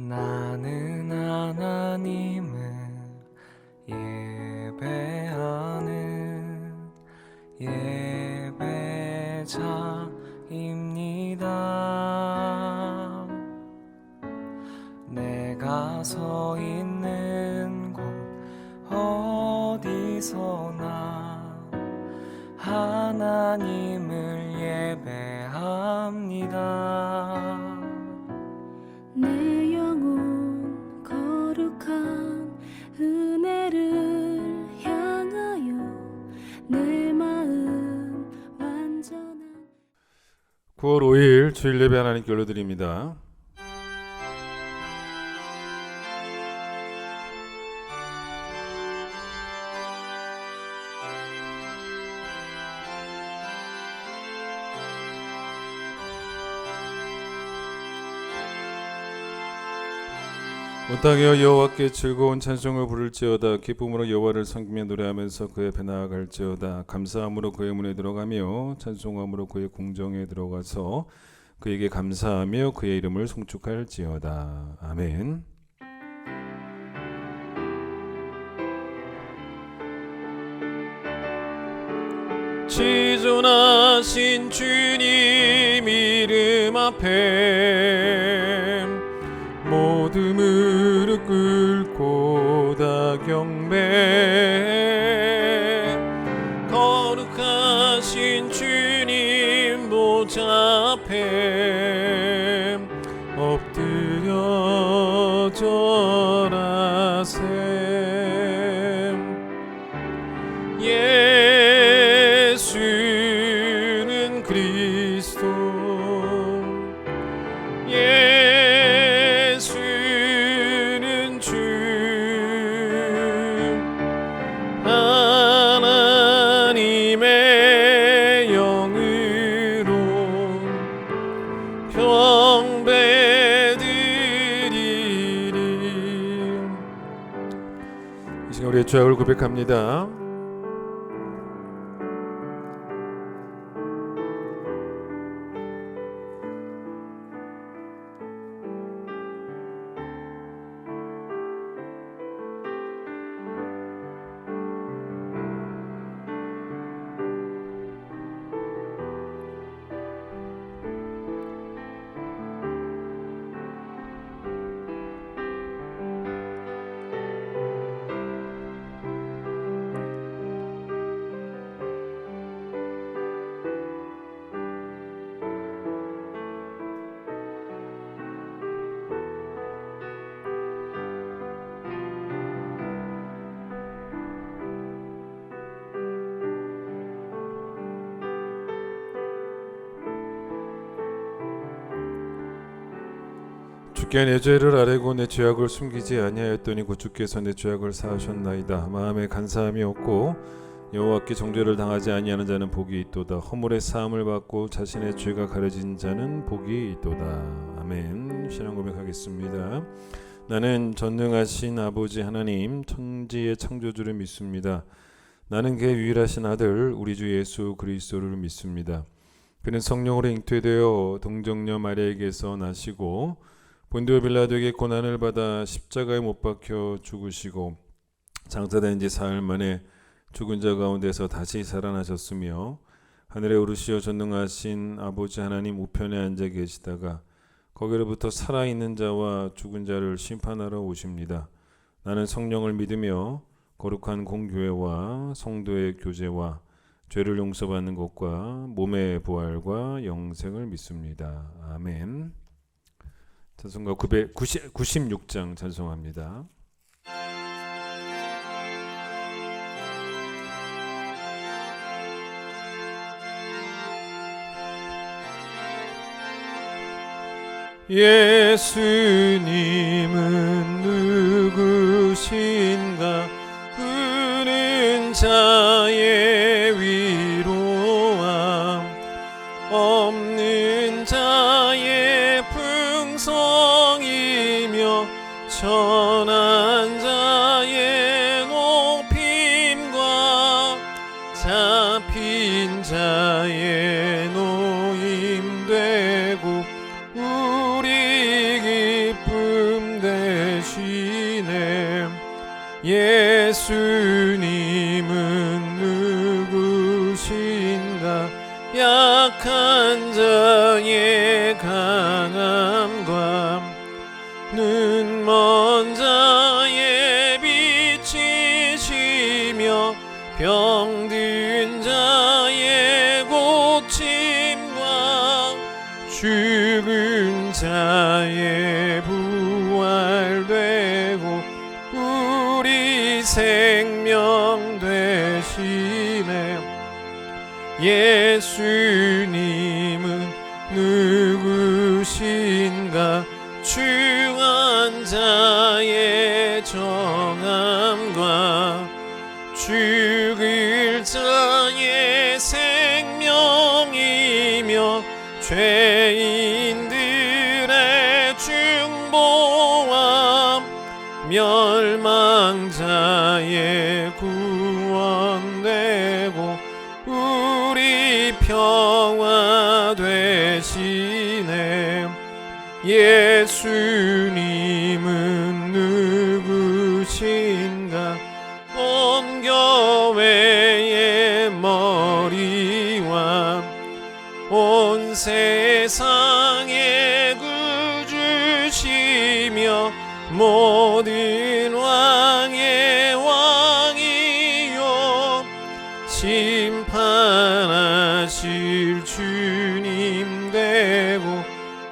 나는 하나님을 예배하는 예배자입니다. 내가 서 있는 곳 어디서나 하나님을 예배합니다. 내 영혼 거룩한 은혜를 향하여 내 마음 완전한 9월 5일 주일 예배 하나님께 올려드립니다. 온 땅에 여호와께 즐거운 찬송을 부를지어다. 기쁨으로 여호와를 섬기며 노래하면서 그의 앞에 나아갈지어다. 감사함으로 그의 문에 들어가며 찬송함으로 그의 궁정에 들어가서 그에게 감사하며 그의 이름을 송축할지어다. 아멘. 지존하신 주님 이름 앞에 모두 무릎 꿇고 다 경배. 거룩하신 주님 보좌 앞에 엎드려 절하세. 예수는 그리스도, 예수는 주, 하나님의 영으로 경배드리리. 이 시간 우리의 죄악을 고백합니다. 주께 내 죄를 아뢰고 내 죄악을 숨기지 아니하였더니 곧 주께서 내 죄악을 사하셨나이다. 마음에 간사함이 없고 여호와께 정죄를 당하지 아니하는 자는 복이 있도다. 허물의 사함을 받고 자신의 죄가 가려진 자는 복이 있도다. 아멘. 신앙 고백하겠습니다. 나는 전능하신 아버지 하나님 천지의 창조주를 믿습니다. 나는 그의 유일하신 아들 우리 주 예수 그리스도를 믿습니다. 그는 성령으로 잉태되어 동정녀 마리아에게서 나시고 본디오 빌라도에게 고난을 받아 십자가에 못 박혀 죽으시고 장사된 지 사흘 만에 죽은 자 가운데서 다시 살아나셨으며 하늘에 오르시어 전능하신 아버지 하나님 우편에 앉아 계시다가 거기로부터 살아있는 자와 죽은 자를 심판하러 오십니다. 나는 성령을 믿으며 거룩한 공교회와 성도의 교제와 죄를 용서받는 것과 몸의 부활과 영생을 믿습니다. 아멘. 찬송가 96장 찬송합니다. 예수님은 누구신가? 우는 자의 위로함, 없는 자의 풍성이며 천한 자의 높임과 잡힌 자의 노임되고 우리 기쁨 예수님은 누구신가? 약한 자의 강함과 눈먼 자의 빛이시며 병든 자의 고침과 죽은 자의 부활되고 우리 생명 되시네. 예수님은 누구신가? 주한 자의 정함과 죽을 자의 생명이며 죄인들의 중보와 멸망자의 구원되고 우리 평화 되시네. 예수님은 누구신가? 온 교회의 머리와 온 세상의 구주시며 모든 왕의 왕이요 심판하실 주님 되고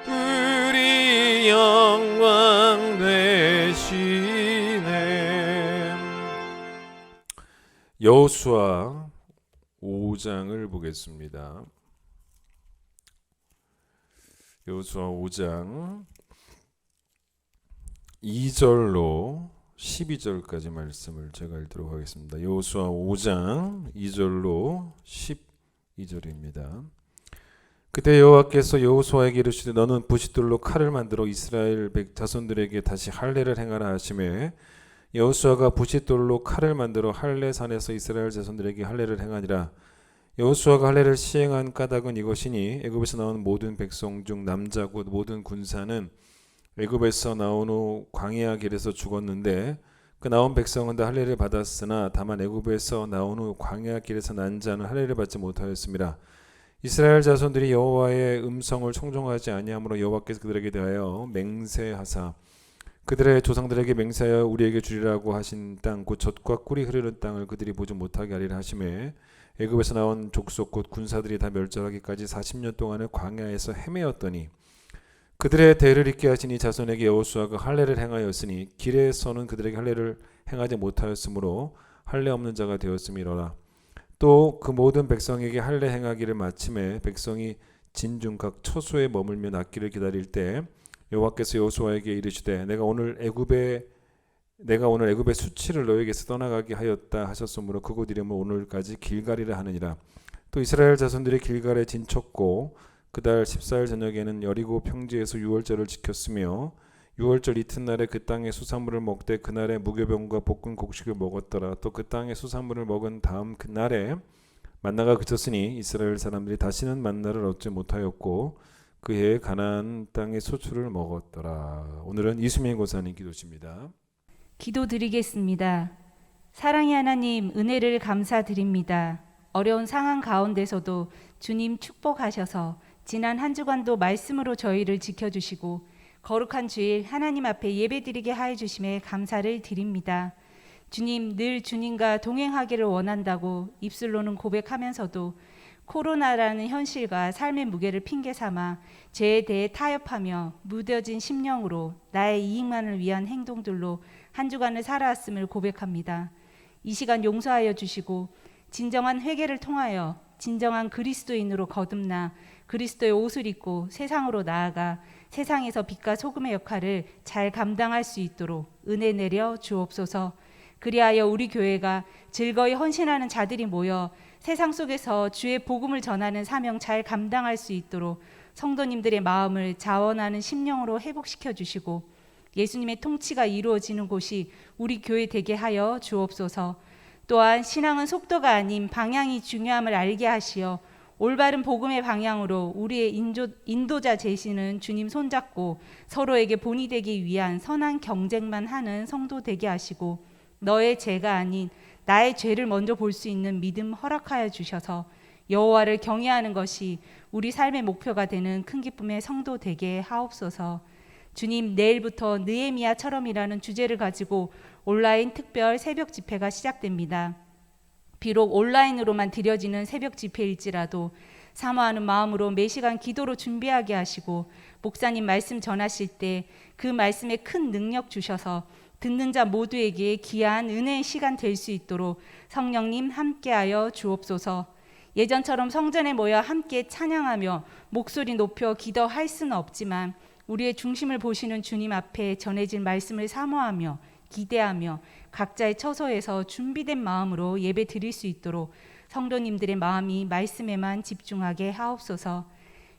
우리 영광 되시네. 여호수아 5장을 보겠습니다. 여호수아 5장 2절로 12절까지 말씀을 제가 읽도록 하겠습니다. 여호수아 5장 2절로 12절입니다. 그때 여호와께서 여호수아에게 이르시되 너는 부싯돌로 칼을 만들어 이스라엘 자손들에게 다시 할례를 행하라 하시매 여호수아가 부싯돌로 칼을 만들어 할례산에서 이스라엘 자손들에게 할례를 행하니라. 여호수아가 할례를 시행한 까닭은 이것이니 애굽에서 나온 모든 백성 중 남자 곧 모든 군사는 애굽에서 나온 후 광야 길에서 죽었는데 그 나온 백성은 다 할례를 받았으나 다만 애굽에서 나온 후 광야 길에서 난 자는 할례를 받지 못하였습니다. 이스라엘 자손들이 여호와의 음성을 청종하지 아니하므로 여호와께서 그들에게 대하여 맹세하사 그들의 조상들에게 맹세하여 우리에게 주리라고 하신 땅 곧 젖과 꿀이 흐르는 땅을 그들이 보지 못하게 하리라 하시매 애굽에서 나온 족속 곧 군사들이 다 멸절하기까지 40년 동안을 광야에서 헤매었더니 그들의 대를 잇게 하시니 자손에게 여호수아가 할례를 행하였으니 길에서는 그들에게 할례를 행하지 못하였으므로 할례 없는 자가 되었음이로라. 또 그 모든 백성에게 할례 행하기를 마침에 백성이 진중각 처소에 머물며 낫기를 기다릴 때 여호와께서 여호수아에게 이르시되 내가 오늘 애굽의 수치를 너에게서 떠나가게 하였다 하셨으므로 그곳 이름을 오늘까지 길갈이라 하느니라. 또 이스라엘 자손들이 길갈에 진쳤고 그달 14일 저녁에는 여리고 평지에서 유월절을 지켰으며 유월절 이튿날에 그 땅의 수산물을 먹되 그날에 무교병과 볶은 곡식을 먹었더라. 또 그 땅의 수산물을 먹은 다음 그날에 만나가 그쳤으니 이스라엘 사람들이 다시는 만나를 얻지 못하였고 그 해에 가나안 땅의 소출을 먹었더라. 오늘은 이수민 고사님 기도십니다. 기도드리겠습니다. 사랑의 하나님, 은혜를 감사드립니다. 어려운 상황 가운데서도 주님 축복하셔서 지난 한 주간도 말씀으로 저희를 지켜주시고 거룩한 주일 하나님 앞에 예배드리게 하여 주심에 감사를 드립니다. 주님, 늘 주님과 동행하기를 원한다고 입술로는 고백하면서도 코로나라는 현실과 삶의 무게를 핑계 삼아 죄에 대해 타협하며 무뎌진 심령으로 나의 이익만을 위한 행동들로 한 주간을 살아왔음을 고백합니다. 이 시간 용서하여 주시고 진정한 회개를 통하여 진정한 그리스도인으로 거듭나 그리스도의 옷을 입고 세상으로 나아가 세상에서 빛과 소금의 역할을 잘 감당할 수 있도록 은혜 내려 주옵소서. 그리하여 우리 교회가 즐거이 헌신하는 자들이 모여 세상 속에서 주의 복음을 전하는 사명 잘 감당할 수 있도록 성도님들의 마음을 자원하는 심령으로 회복시켜 주시고 예수님의 통치가 이루어지는 곳이 우리 교회 되게 하여 주옵소서. 또한 신앙은 속도가 아닌 방향이 중요함을 알게 하시어 올바른 복음의 방향으로 우리의 인도자 되시는 주님 손잡고 서로에게 본이 되기 위한 선한 경쟁만 하는 성도 되게 하시고 너의 죄가 아닌 나의 죄를 먼저 볼 수 있는 믿음 허락하여 주셔서 여호와를 경외하는 것이 우리 삶의 목표가 되는 큰 기쁨의 성도 되게 하옵소서. 주님, 내일부터 느헤미야처럼이라는 주제를 가지고 온라인 특별 새벽 집회가 시작됩니다. 비록 온라인으로만 드려지는 새벽 집회일지라도 사모하는 마음으로 매시간 기도로 준비하게 하시고 목사님 말씀 전하실 때 그 말씀에 큰 능력 주셔서 듣는 자 모두에게 귀한 은혜의 시간 될 수 있도록 성령님 함께하여 주옵소서. 예전처럼 성전에 모여 함께 찬양하며 목소리 높여 기도할 수는 없지만 우리의 중심을 보시는 주님 앞에 전해질 말씀을 사모하며 기대하며 각자의 처소에서 준비된 마음으로 예배 드릴 수 있도록 성도님들의 마음이 말씀에만 집중하게 하옵소서.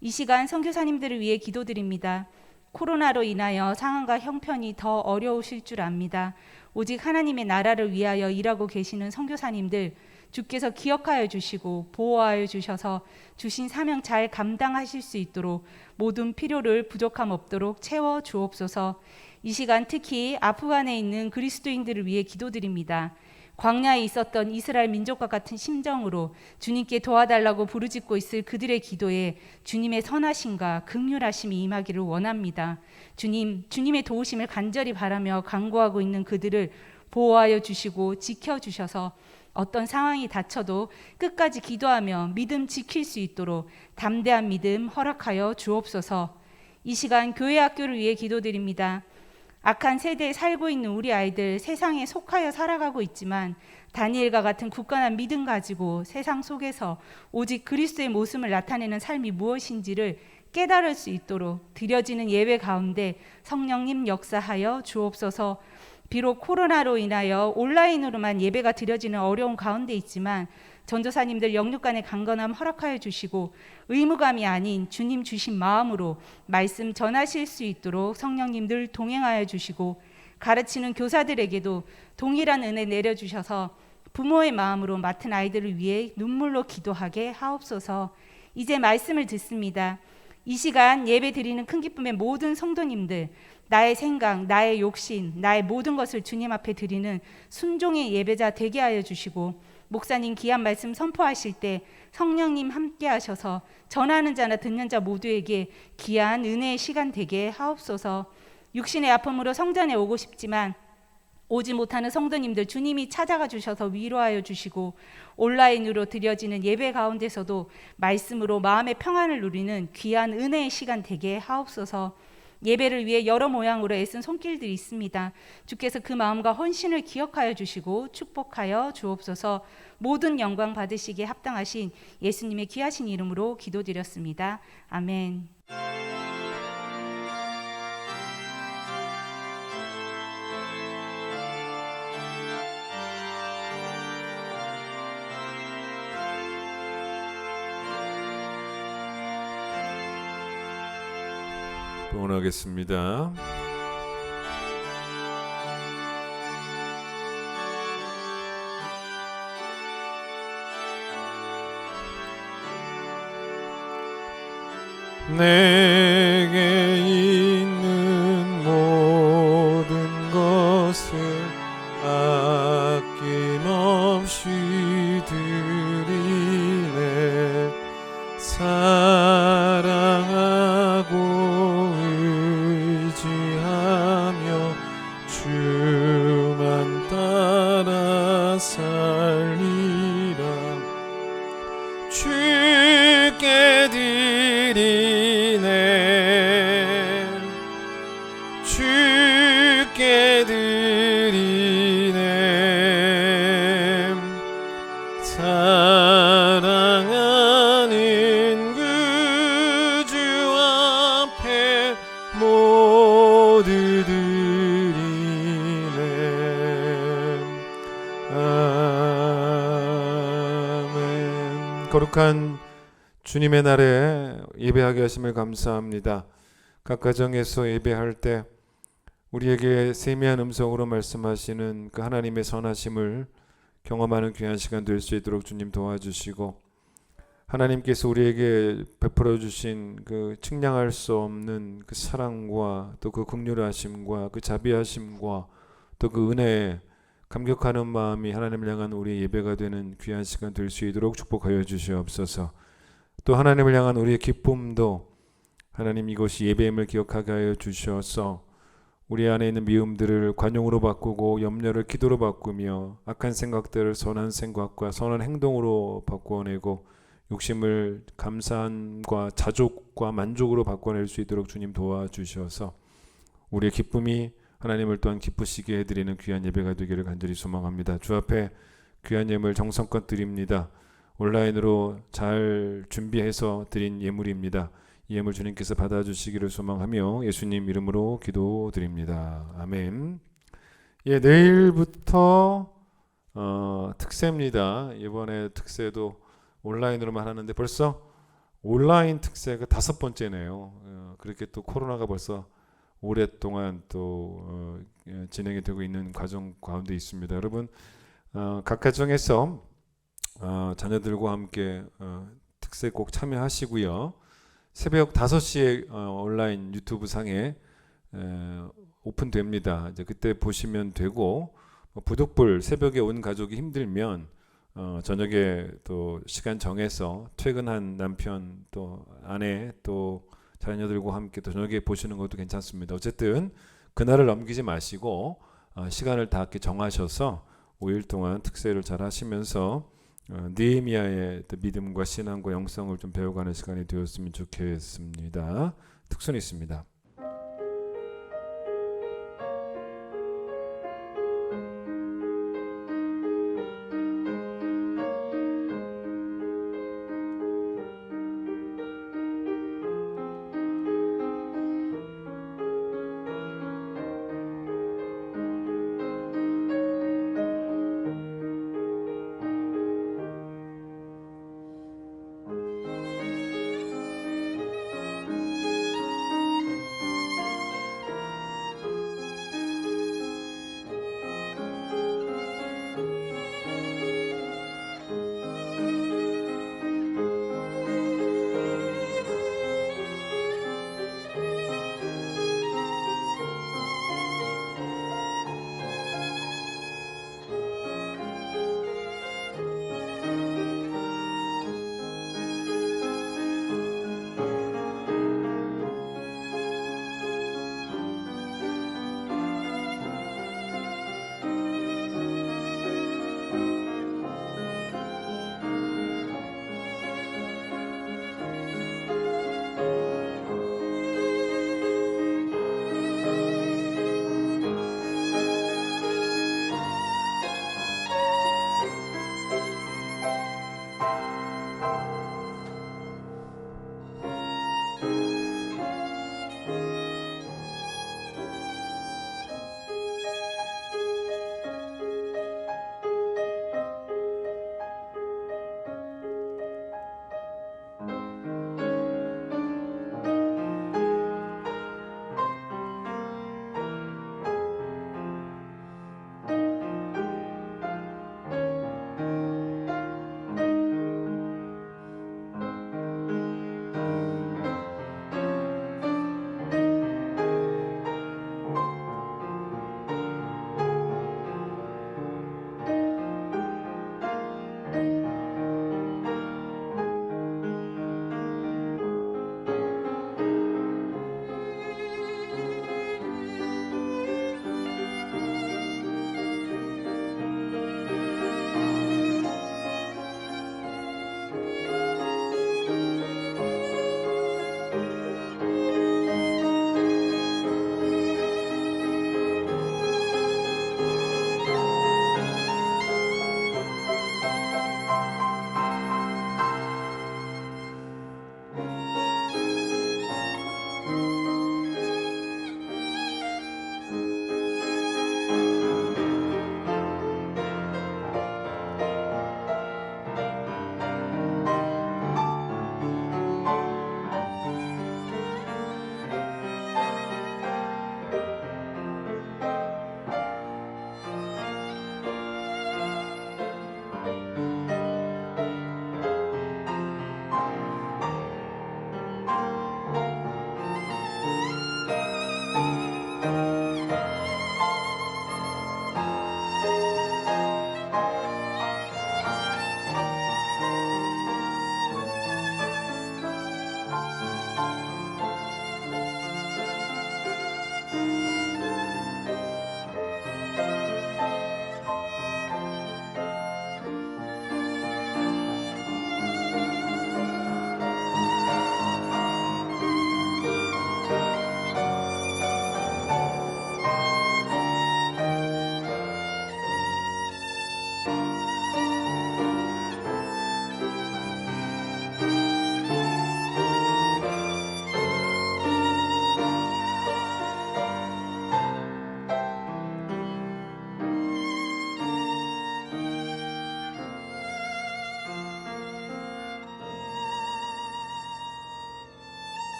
이 시간 선교사님들을 위해 기도드립니다. 코로나로 인하여 상황과 형편이 더 어려우실 줄 압니다. 오직 하나님의 나라를 위하여 일하고 계시는 선교사님들 주께서 기억하여 주시고 보호하여 주셔서 주신 사명 잘 감당하실 수 있도록 모든 필요를 부족함 없도록 채워 주옵소서. 이 시간 특히 아프간에 있는 그리스도인들을 위해 기도드립니다. 광야에 있었던 이스라엘 민족과 같은 심정으로 주님께 도와달라고 부르짖고 있을 그들의 기도에 주님의 선하심과 긍휼하심이 임하기를 원합니다. 주님의 도우심을 간절히 바라며 간구하고 있는 그들을 보호하여 주시고 지켜주셔서 어떤 상황이 닥쳐도 끝까지 기도하며 믿음 지킬 수 있도록 담대한 믿음 허락하여 주옵소서. 이 시간 교회 학교를 위해 기도드립니다. 악한 세대에 살고 있는 우리 아이들 세상에 속하여 살아가고 있지만 다니엘과 같은 굳건한 믿음 가지고 세상 속에서 오직 그리스도의 모습을 나타내는 삶이 무엇인지를 깨달을 수 있도록 드려지는 예배 가운데 성령님 역사하여 주옵소서. 비록 코로나로 인하여 온라인으로만 예배가 드려지는 어려운 가운데 있지만 전도사님들 영육간의 강건함 허락하여 주시고 의무감이 아닌 주님 주신 마음으로 말씀 전하실 수 있도록 성령님들 동행하여 주시고 가르치는 교사들에게도 동일한 은혜 내려주셔서 부모의 마음으로 맡은 아이들을 위해 눈물로 기도하게 하옵소서. 이제 말씀을 듣습니다. 이 시간 예배 드리는 큰 기쁨의 모든 성도님들, 나의 생각, 나의 욕심, 나의 모든 것을 주님 앞에 드리는 순종의 예배자 되게 하여 주시고 목사님 귀한 말씀 선포하실 때 성령님 함께 하셔서 전하는 자나 듣는 자 모두에게 귀한 은혜의 시간 되게 하옵소서. 육신의 아픔으로 성전에 오고 싶지만 오지 못하는 성도님들 주님이 찾아가 주셔서 위로하여 주시고 온라인으로 드려지는 예배 가운데서도 말씀으로 마음의 평안을 누리는 귀한 은혜의 시간 되게 하옵소서. 예배를 위해 여러 모양으로 애쓴 손길들이 있습니다. 주께서 그 마음과 헌신을 기억하여 주시고 축복하여 주옵소서. 모든 영광 받으시기에 합당하신 예수님의 귀하신 이름으로 기도드렸습니다. 아멘. 응원하겠습니다. 내게 있는 모든 것을 아낌없이 드리네. 사랑하고 의지하며 주만 따라 살리라. 주께 드리네. 주께 드리네. 사랑하는 그 주 앞에 모두 드리네. 아멘. 거룩한 주님의 날에 예배하게 하심을 감사합니다. 각 가정에서 예배할 때 우리에게 세미한 음성으로 말씀하시는 그 하나님의 선하심을 경험하는 귀한 시간 될 수 있도록 주님 도와주시고, 하나님께서 우리에게 베풀어 주신 그 측량할 수 없는 그 사랑과 또 그 긍휼하심과 그 자비하심과 또 그 은혜, 감격하는 마음이 하나님을 향한 우리의 예배가 되는 귀한 시간 될 수 있도록 축복하여 주시옵소서. 또 하나님을 향한 우리의 기쁨도 하나님 이것이 예배임을 기억하게 하여 주셔서 우리 안에 있는 미움들을 관용으로 바꾸고 염려를 기도로 바꾸며 악한 생각들을 선한 생각과 선한 행동으로 바꾸어내고 욕심을 감사함과 자족과 만족으로 바꿔낼 수 있도록 주님 도와주셔서 우리의 기쁨이 하나님을 또한 기쁘시게 해드리는 귀한 예배가 되기를 간절히 소망합니다. 주 앞에 귀한 예물 정성껏 드립니다. 온라인으로 잘 준비해서 드린 예물입니다. 이 예물 주님께서 받아주시기를 소망하며 예수님 이름으로 기도드립니다. 아멘. 예, 내일부터 특세입니다. 이번에 특세도 온라인으로만 하는데 벌써 온라인 특세가 5번째네요. 그렇게 또 코로나가 벌써 오랫동안 또 진행이 되고 있는 과정 가운데 있습니다. 여러분 각 가정에서 자녀들과 함께 특세 꼭 참여하시고요. 새벽 5시에 온라인 유튜브 상에 오픈됩니다. 이제 그때 보시면 되고 부득불 새벽에 온 가족이 힘들면 저녁에 또 시간 정해서 퇴근한 남편 또 아내 또 자녀들과 함께 또 저녁에 보시는 것도 괜찮습니다. 어쨌든 그날을 넘기지 마시고 시간을 다 정하셔서 5일 동안 특세를 잘 하시면서 느헤미야의 믿음과 신앙과 영성을 좀 배워가는 시간이 되었으면 좋겠습니다. 특순이 있습니다.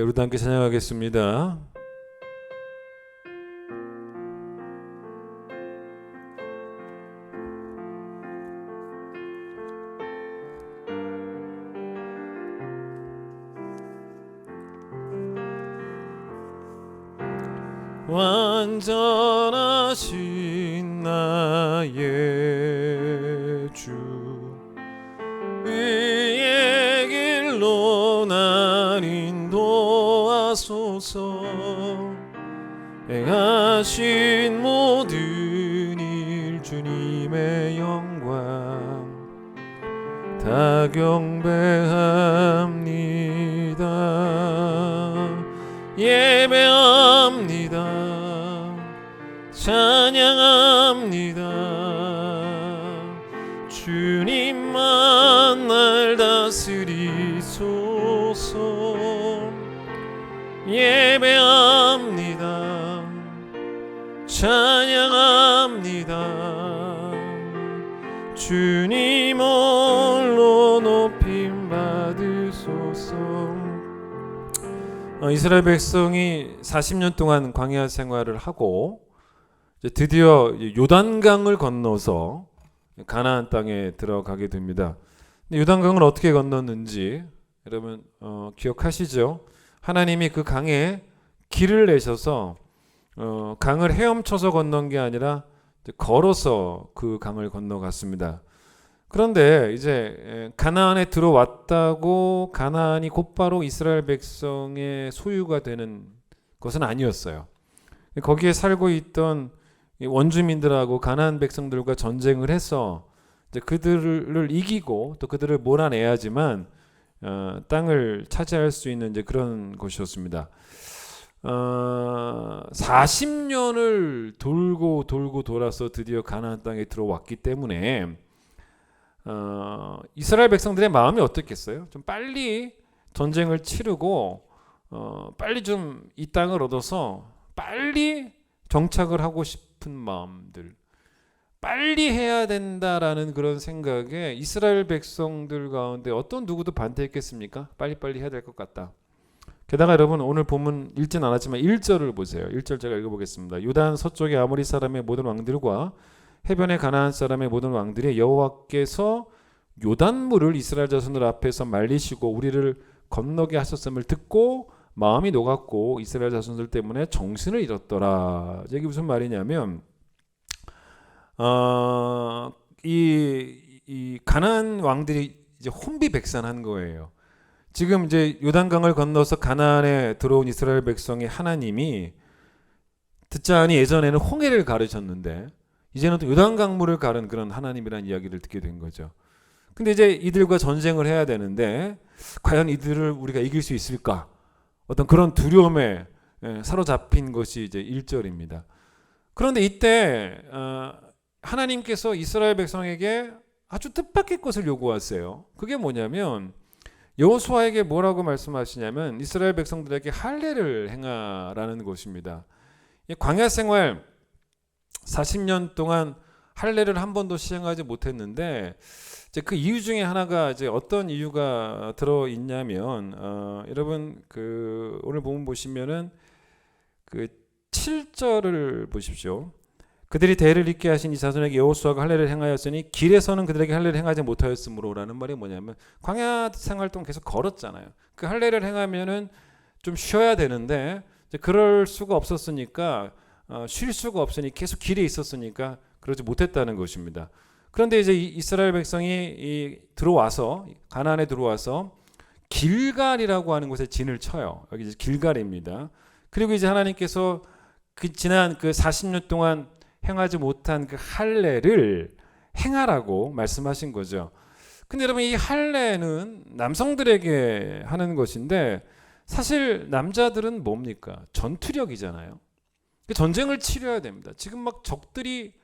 우리도 함께 찬양하겠습니다. 완전하신 나의 주 의의 길로 날 인도하소서. 행하신 모든 일 주님의 영광 다 경배합니다. 예배합니다. 찬양합니다. 주님만 날 다스리소서. 예배합니다. 찬양합니다. 주님 홀로 높임 받으소서. 이스라엘 백성이 40년 동안 광야 생활을 하고 이제 드디어 요단강을 건너서 가나안 땅에 들어가게 됩니다. 근데 요단강을 어떻게 건넜는지 여러분 기억하시죠? 하나님이 그 강에 길을 내셔서 강을 헤엄쳐서 건넌 게 아니라 걸어서 그 강을 건너갔습니다. 그런데 이제 가나안에 들어왔다고 가나안이 곧바로 이스라엘 백성의 소유가 되는 것은 아니었어요. 거기에 살고 있던 원주민들하고 가나안 백성들과 전쟁을 해서 이제 그들을 이기고 또 그들을 몰아내야지만 땅을 차지할 수 있는 이제 그런 곳이었습니다. 40년을 돌고 돌아서 드디어 가나안 땅에 들어왔기 때문에 이스라엘 백성들의 마음이 어떻겠어요? 좀 빨리 전쟁을 치르고 빨리 좀 이 땅을 얻어서 빨리 정착을 하고 싶은 마음들, 빨리 해야 된다라는 그런 생각에 이스라엘 백성들 가운데 어떤 누구도 반대했겠습니까? 빨리빨리 해야 될 것 같다. 게다가 여러분 오늘 본문 읽진 않았지만 1절을 보세요. 1절 제가 읽어보겠습니다. 요단 서쪽의 아모리 사람의 모든 왕들과 해변의 가나안 사람의 모든 왕들이 여호와께서 요단물을 이스라엘 자손들 앞에서 말리시고 우리를 건너게 하셨음을 듣고 마음이 녹았고 이스라엘 자손들 때문에 정신을 잃었더라. 이게 무슨 말이냐면 이 가나안 왕들이 이제 혼비백산한 거예요. 지금 이제 요단강을 건너서 가나안에 들어온 이스라엘 백성의 하나님이 듣자하니 예전에는 홍해를 가르셨는데 이제는 또 요단강물을 가른 그런 하나님이라는 이야기를 듣게 된 거죠. 근데 이제 이들과 전쟁을 해야 되는데 과연 이들을 우리가 이길 수 있을까? 어떤 그런 두려움에 사로잡힌 것이 이제 1절입니다. 그런데 이때 하나님께서 이스라엘 백성에게 아주 뜻밖의 것을 요구하세요. 그게 뭐냐면 여호수아에게 뭐라고 말씀하시냐면 이스라엘 백성들에게 할례를 행하라는 것입니다. 광야 생활 40년 동안 할례를 한 번도 시행하지 못했는데 이제 그 이유 중에 하나가 이제 어떤 이유가 들어 있냐면 여러분 그 오늘 본문 보시면은 그 7절을 보십시오. 그들이 대를 잇게 하신 이 자손에게 여호수아가 할례를 행하였으니 길에서는 그들에게 할례를 행하지 못하였으므로라는 말이 뭐냐면 광야 생활 동안 계속 걸었잖아요. 그 할례를 행하면은 좀 쉬어야 되는데 이제 그럴 수가 없었으니까 쉴 수가 없으니 계속 길에 있었으니까 그러지 못했다는 것입니다. 그런데 이제 이스라엘 백성이 들어와서 가나안에 들어와서 길갈이라고 하는 곳에 진을 쳐요. 여기 이제 길갈입니다. 그리고 이제 하나님께서 그 지난 그 40년 동안 행하지 못한 그 할례를 행하라고 말씀하신 거죠. 근데 여러분 이 할례는 남성들에게 하는 것인데 사실 남자들은 뭡니까? 전투력이잖아요. 전쟁을 치러야 됩니다. 지금 막 적들이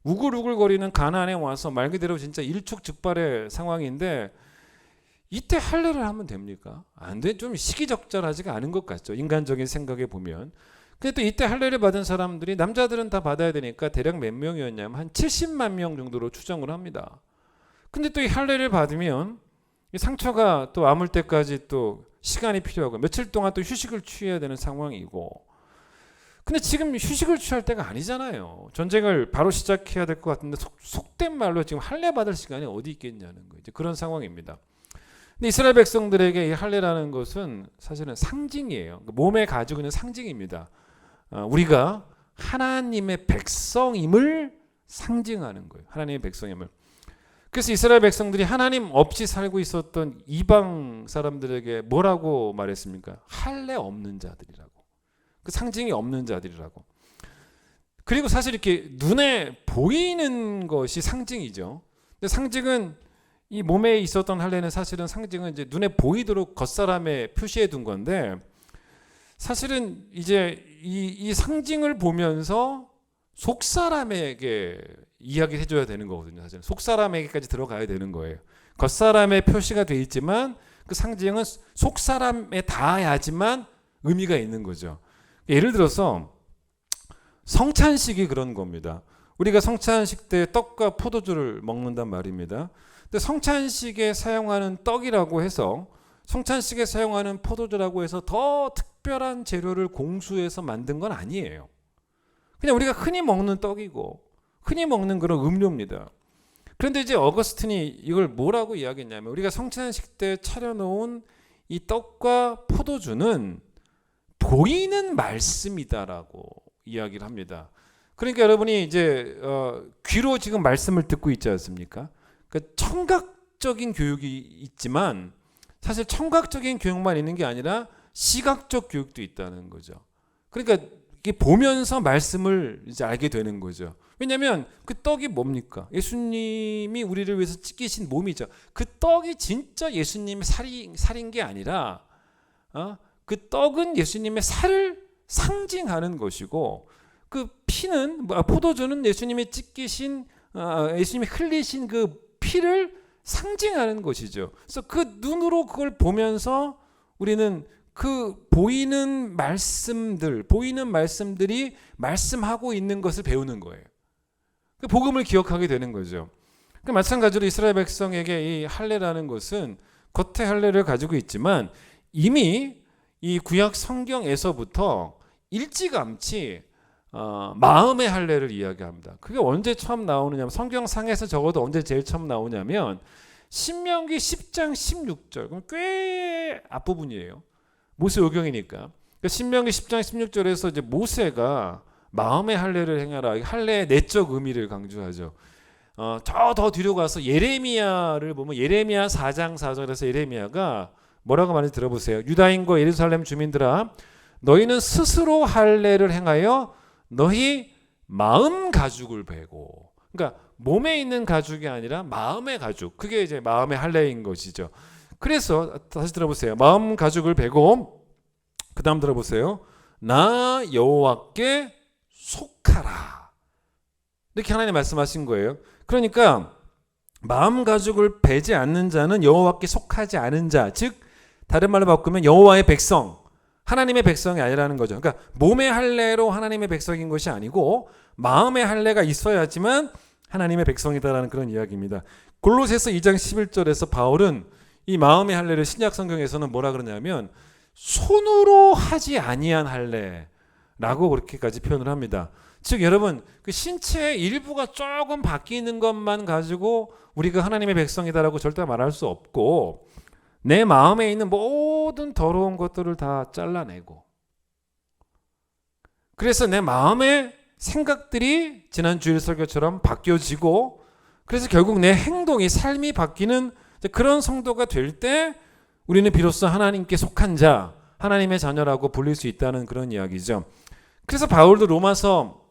우글우글거리는 가나안에 와서 말 그대로 진짜 일촉즉발의 상황인데 이때 할례를 하면 됩니까? 안 돼. 좀 시기적절하지가 않은 것 같죠. 인간적인 생각에 보면. 근데 또 이때 할례를 받은 사람들이 남자들은 다 받아야 되니까 대략 몇 명이었냐면 한 70만 명 정도로 추정을 합니다. 근데 또 이 할례를 받으면 이 상처가 또 아물 때까지 또 시간이 필요하고 며칠 동안 또 휴식을 취해야 되는 상황이고, 근데 지금 휴식을 취할 때가 아니잖아요. 전쟁을 바로 시작해야 될 것 같은데 속된 말로 지금 할례 받을 시간이 어디 있겠냐는 거예요. 이제 그런 상황입니다. 근데 이스라엘 백성들에게 이 할례라는 것은 사실은 상징이에요. 몸에 가지고 있는 상징입니다. 우리가 하나님의 백성임을 상징하는 거예요. 하나님의 백성임을. 그래서 이스라엘 백성들이 하나님 없이 살고 있었던 이방 사람들에게 뭐라고 말했습니까? 할례 없는 자들이라고. 그 상징이 없는 자들이라고. 그리고 사실 이렇게 눈에 보이는 것이 상징이죠. 근데 상징은 이 몸에 있었던 할례는 사실은 상징은 이제 눈에 보이도록 겉사람에 표시해 둔 건데, 사실은 이제 이 상징을 보면서 속사람에게 이야기를 해줘야 되는 거거든요. 사실 속사람에게까지 들어가야 되는 거예요. 겉사람에 표시가 돼 있지만 그 상징은 속사람에 닿아야지만 의미가 있는 거죠. 예를 들어서 성찬식이 그런 겁니다. 우리가 성찬식 때 떡과 포도주를 먹는단 말입니다. 근데 성찬식에 사용하는 떡이라고 해서, 성찬식에 사용하는 포도주라고 해서 더 특별한 재료를 공수해서 만든 건 아니에요. 그냥 우리가 흔히 먹는 떡이고 흔히 먹는 그런 음료입니다. 그런데 이제 어거스틴이 이걸 뭐라고 이야기했냐면, 우리가 성찬식 때 차려놓은 이 떡과 포도주는 보이는 말씀이다라고 이야기를 합니다. 그러니까 여러분이 이제 귀로 지금 말씀을 듣고 있지 않습니까? 그러니까 청각적인 교육이 있지만 사실 청각적인 교육만 있는 게 아니라 시각적 교육도 있다는 거죠. 그러니까 이게 보면서 말씀을 이제 알게 되는 거죠. 왜냐하면 그 떡이 뭡니까? 예수님이 우리를 위해서 찢기신 몸이죠. 그 떡이 진짜 예수님의 살인 게 아니라 그 떡은 예수님의 살을 상징하는 것이고, 그 피는 포도주는 예수님이 찢기신 예수님이 흘리신 그 피를 상징하는 것이죠. 그래서 그 눈으로 그걸 보면서 우리는 그 보이는 말씀들이 말씀하고 있는 것을 배우는 거예요. 그 복음을 기억하게 되는 거죠. 그 마찬가지로 이스라엘 백성에게 이 할례라는 것은 겉의 할례를 가지고 있지만 이미 이 구약 성경에서부터 일찌감치 마음의 할례를 이야기합니다. 그게 언제 처음 나오느냐면, 성경상에서 적어도 언제 제일 처음 나오냐면 신명기 10장 16절. 그럼 꽤 앞부분이에요. 모세오경이니까. 그러니까 신명기 10장 16절에서 이제 모세가 마음의 할례를 행하라. 할례의 내적 의미를 강조하죠. 저 더 뒤로 가서 예레미야를 보면 예레미야 4장 4절에서 예레미야가 뭐라고 말하는지 들어보세요. 유다인과 예루살렘 주민들아, 너희는 스스로 할례를 행하여 너희 마음 가죽을 베고. 그러니까 몸에 있는 가죽이 아니라 마음의 가죽. 그게 이제 마음의 할례인 것이죠. 그래서 다시 들어보세요. 마음 가죽을 베고, 그 다음 들어보세요. 나 여호와께 속하라. 이렇게 하나님 말씀하신 거예요. 그러니까 마음 가죽을 베지 않는 자는 여호와께 속하지 않은 자, 즉 다른 말로 바꾸면 여호와의 백성, 하나님의 백성이 아니라는 거죠. 그러니까 몸의 할례로 하나님의 백성인 것이 아니고 마음의 할례가 있어야지만 하나님의 백성이다라는 그런 이야기입니다. 골로새서 2장 11절에서 바울은 이 마음의 할례를 신약 성경에서는 뭐라 그러냐면 손으로 하지 아니한 할례라고 그렇게까지 표현을 합니다. 즉 여러분, 그 신체의 일부가 조금 바뀌는 것만 가지고 우리가 하나님의 백성이다라고 절대 말할 수 없고, 내 마음에 있는 모든 더러운 것들을 다 잘라내고, 그래서 내 마음의 생각들이 지난 주일 설교처럼 바뀌어지고, 그래서 결국 내 행동이, 삶이 바뀌는 그런 성도가 될 때 우리는 비로소 하나님께 속한 자, 하나님의 자녀라고 불릴 수 있다는 그런 이야기죠. 그래서 바울도 로마서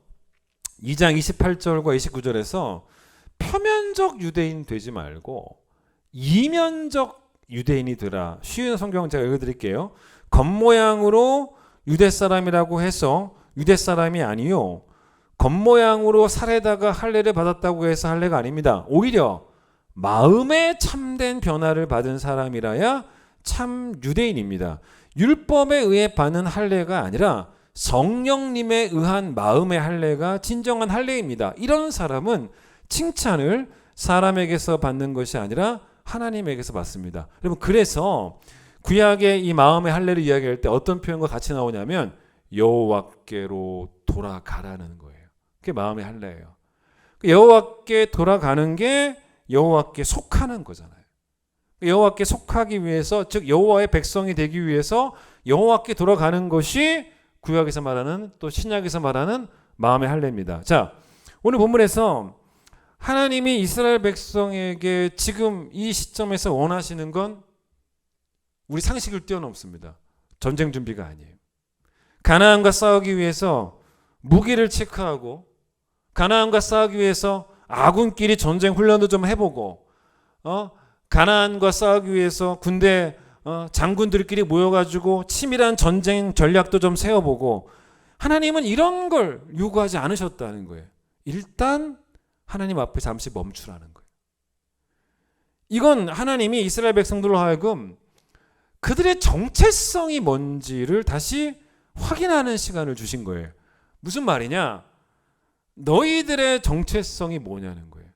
2장 28절과 29절에서 표면적 유대인 되지 말고 이면적 유대인이 되라. 쉬운 성경 제가 읽어드릴게요. 겉모양으로 유대 사람이라고 해서 유대 사람이 아니요, 겉모양으로 살에다가 할례를 받았다고 해서 할례가 아닙니다. 오히려 마음에 참된 변화를 받은 사람이라야 참 유대인입니다. 율법에 의해 받는 할례가 아니라 성령님에 의한 마음의 할례가 진정한 할례입니다. 이런 사람은 칭찬을 사람에게서 받는 것이 아니라 하나님에게서 받습니다. 여러분, 그래서 구약의 이 마음의 할례를 이야기할 때 어떤 표현과 같이 나오냐면 여호와께로 돌아가라는 거예요. 그게 마음의 할례예요. 여호와께 돌아가는 게 여호와께 속하는 거잖아요. 여호와께 속하기 위해서, 즉 여호와의 백성이 되기 위해서 여호와께 돌아가는 것이 구약에서 말하는, 또 신약에서 말하는 마음의 할례입니다. 자, 오늘 본문에서 하나님이 이스라엘 백성에게 지금 이 시점에서 원하시는 건 우리 상식을 뛰어넘습니다. 전쟁 준비가 아니에요. 가나안과 싸우기 위해서 무기를 체크하고, 가나안과 싸우기 위해서 아군끼리 전쟁 훈련도 좀 해보고, 가나안과 싸우기 위해서 군대 장군들끼리 모여가지고 치밀한 전쟁 전략도 좀 세워보고, 하나님은 이런 걸 요구하지 않으셨다는 거예요. 일단 하나님 앞에 잠시 멈추라는 거예요. 이건 하나님이 이스라엘 백성들로 하여금 그들의 정체성이 뭔지를 다시 확인하는 시간을 주신 거예요. 무슨 말이냐? 너희들의 정체성이 뭐냐는 거예요.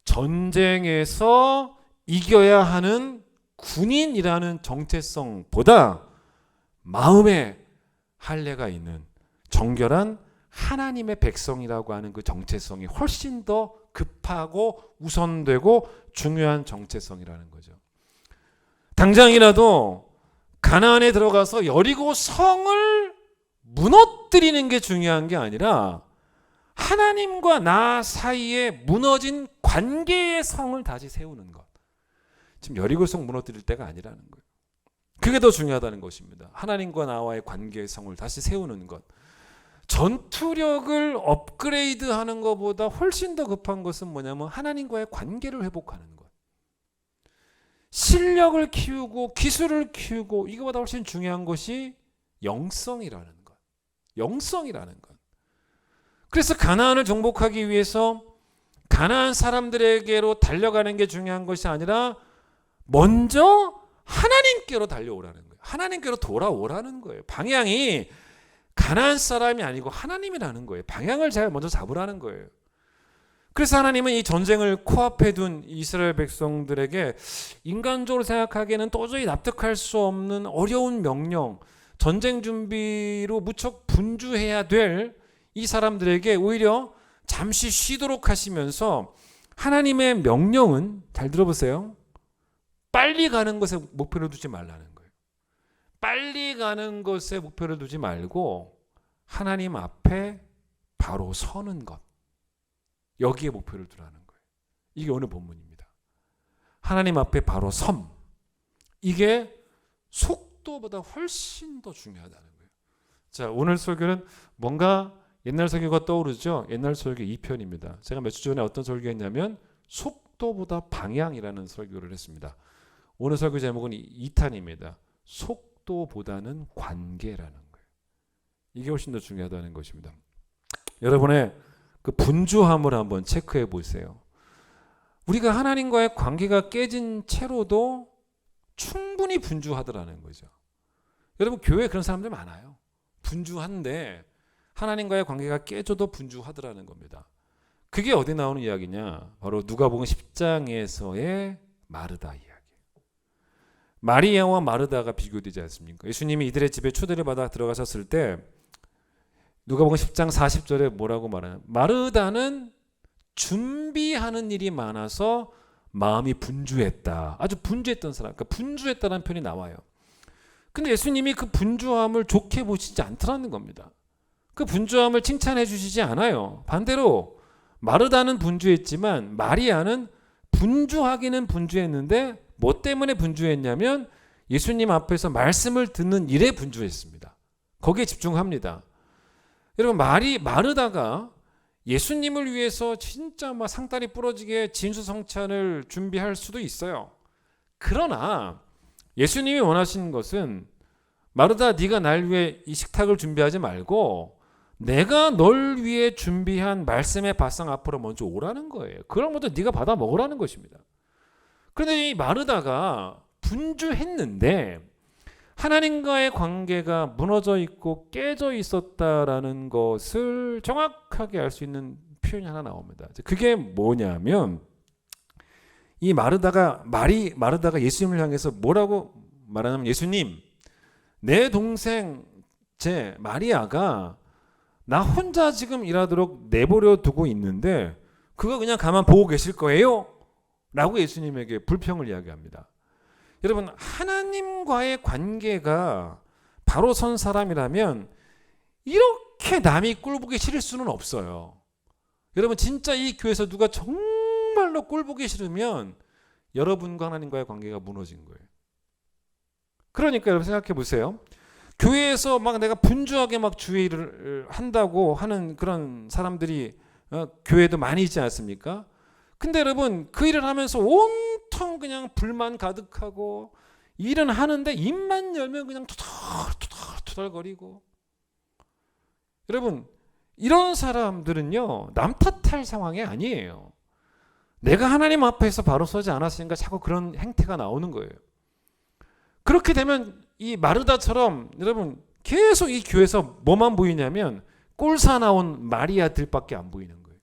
전쟁에서 이겨야 하는 군인이라는 정체성보다 마음의 할례가 있는 정결한 하나님의 백성이라고 하는 그 정체성이 훨씬 더 급하고 우선되고 중요한 정체성이라는 거죠. 당장이라도 가나안에 들어가서 여리고 성을 무너뜨리는 게 중요한 게 아니라 하나님과 나 사이에 무너진 관계의 성을 다시 세우는 것. 지금 여리고 성 무너뜨릴 때가 아니라는 거예요. 그게 더 중요하다는 것입니다. 하나님과 나와의 관계의 성을 다시 세우는 것. 전투력을 업그레이드하는 것보다 훨씬 더 급한 것은 뭐냐면 하나님과의 관계를 회복하는 것. 실력을 키우고 기술을 키우고 이거보다 훨씬 중요한 것이 영성이라는 것. 영성이라는 것. 그래서 가나안을 정복하기 위해서 가나안 사람들에게로 달려가는 게 중요한 것이 아니라 먼저 하나님께로 달려오라는 거예요. 하나님께로 돌아오라는 거예요. 방향이 가나안 사람이 아니고 하나님이라는 거예요. 방향을 잘 먼저 잡으라는 거예요. 그래서 하나님은 이 전쟁을 코앞에 둔 이스라엘 백성들에게 인간적으로 생각하기에는 도저히 납득할 수 없는 어려운 명령, 전쟁 준비로 무척 분주해야 될 이 사람들에게 오히려 잠시 쉬도록 하시면서 하나님의 명령은, 잘 들어보세요, 빨리 가는 것에 목표를 두지 말라는 거예요. 빨리 가는 것에 목표를 두지 말고 하나님 앞에 바로 서는 것, 여기에 목표를 두라는 거예요. 이게 오늘 본문입니다. 하나님 앞에 바로 섬, 이게 속도보다 훨씬 더 중요하다는 거예요. 자, 오늘 설교는 뭔가 옛날 설교가 떠오르죠. 옛날 설교 2편입니다. 제가 몇 주 전에 어떤 설교했냐면 속도보다 방향이라는 설교를 했습니다. 오늘 설교 제목은 2탄입니다. 속도보다는 관계라는 거예요. 이게 훨씬 더 중요하다는 것입니다. 여러분의 그 분주함을 한번 체크해 보세요. 우리가 하나님과의 관계가 깨진 채로도 충분히 분주하더라는 거죠. 여러분, 교회에 그런 사람들 많아요. 분주한데 하나님과의 관계가 깨져도 분주하더라는 겁니다. 그게 어디 나오는 이야기냐? 바로 누가복음 10장에서의 마르다 이야기. 마리아와 마르다가 비교되지 않습니까? 예수님이 이들의 집에 초대를 받아 들어가셨을 때 누가복음 10장 40절에 뭐라고 말하냐? 마르다는 준비하는 일이 많아서 마음이 분주했다. 아주 분주했던 사람, 그러니까 분주했다는 표현이 나와요. 근데 예수님이 그 분주함을 좋게 보시지 않더라는 겁니다. 그 분주함을 칭찬해 주시지 않아요. 반대로 마르다는 분주했지만 마리아는 분주하기는 분주했는데 뭐 때문에 분주했냐면 예수님 앞에서 말씀을 듣는 일에 분주했습니다. 거기에 집중합니다. 여러분, 마르다가 예수님을 위해서 진짜 막 상다리 부러지게 진수성찬을 준비할 수도 있어요. 그러나 예수님이 원하시는 것은 마르다, 네가 날 위해 이 식탁을 준비하지 말고 내가 널 위해 준비한 말씀의 밥상 앞으로 먼저 오라는 거예요. 그걸 먼저 네가 받아 먹으라는 것입니다. 그런데 이 마르다가 분주했는데 하나님과의 관계가 무너져 있고 깨져 있었다라는 것을 정확하게 알 수 있는 표현이 하나 나옵니다. 그게 뭐냐면 이 마르다가 예수님을 향해서 뭐라고 말하자면 예수님, 내 동생 제 마리아가 나 혼자 지금 일하도록 내버려 두고 있는데 그거 그냥 가만 보고 계실 거예요? 라고 예수님에게 불평을 이야기합니다. 여러분, 하나님과의 관계가 바로 선 사람이라면 이렇게 남이 꼴보기 싫을 수는 없어요. 여러분, 진짜 이 교회에서 누가 정말로 꼴보기 싫으면 여러분과 하나님과의 관계가 무너진 거예요. 그러니까 여러분 생각해 보세요. 교회에서 막 내가 분주하게 막 주의 일을 한다고 하는 그런 사람들이 교회도 많이 있지 않습니까? 근데 여러분, 그 일을 하면서 온통 그냥 불만 가득하고 일은 하는데 입만 열면 그냥 투덜투덜거리고. 여러분, 이런 사람들은요, 남 탓할 상황이 아니에요. 내가 하나님 앞에서 바로 서지 않았으니까 자꾸 그런 행태가 나오는 거예요. 그렇게 되면 이 마르다처럼 여러분 계속 이 교회에서 뭐만 보이냐면 꼴사 나온 마리아들밖에 안 보이는 거예요.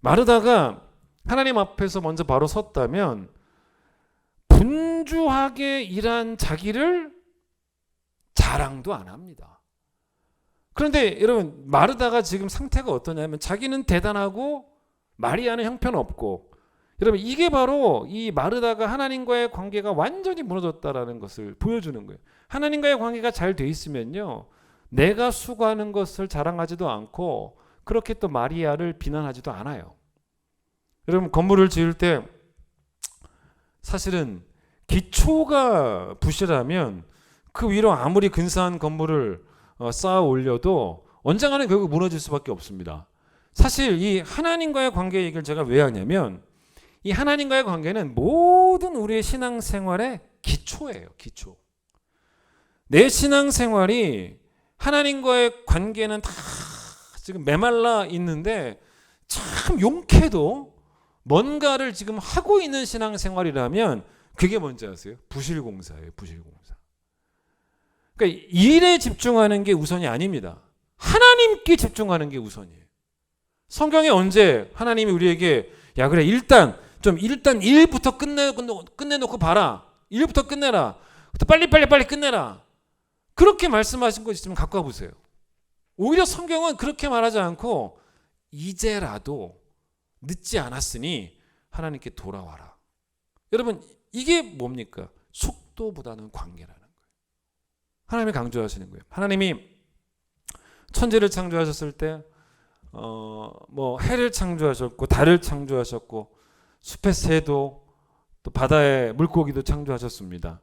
마르다가 하나님 앞에서 먼저 바로 섰다면 분주하게 일한 자기를 자랑도 안 합니다. 그런데 여러분, 마르다가 지금 상태가 어떠냐면 자기는 대단하고 마리아는 형편없고, 여러분 이게 바로 이 마르다가 하나님과의 관계가 완전히 무너졌다라는 것을 보여주는 거예요. 하나님과의 관계가 잘 돼 있으면요, 내가 수고하는 것을 자랑하지도 않고 그렇게 또 마리아를 비난하지도 않아요. 여러분, 건물을 지을 때 사실은 기초가 부실하면 그 위로 아무리 근사한 건물을 쌓아 올려도 언젠가는 결국 무너질 수밖에 없습니다. 사실 이 하나님과의 관계 얘기를 제가 왜 하냐면, 이 하나님과의 관계는 모든 우리의 신앙생활의 기초예요. 기초. 내 신앙생활이 하나님과의 관계는 다 지금 메말라 있는데 참 용케도 뭔가를 지금 하고 있는 신앙생활이라면 그게 뭔지 아세요? 부실공사예요. 부실공사. 그러니까 일에 집중하는 게 우선이 아닙니다. 하나님께 집중하는 게 우선이에요. 성경에 언제 하나님이 우리에게 야 그래 일단 일부터 끝내놓고 봐라. 일부터 끝내라. 빨리 끝내라. 그렇게 말씀하신 거 있으면 갖고 와보세요. 오히려 성경은 그렇게 말하지 않고 이제라도 늦지 않았으니 하나님께 돌아와라. 여러분, 이게 뭡니까? 속도보다는 관계라는 거예요. 하나님이 강조하시는 거예요. 하나님이 천지를 창조하셨을 때 해를 창조하셨고 달을 창조하셨고 숲의 새도 또 바다의 물고기도 창조하셨습니다.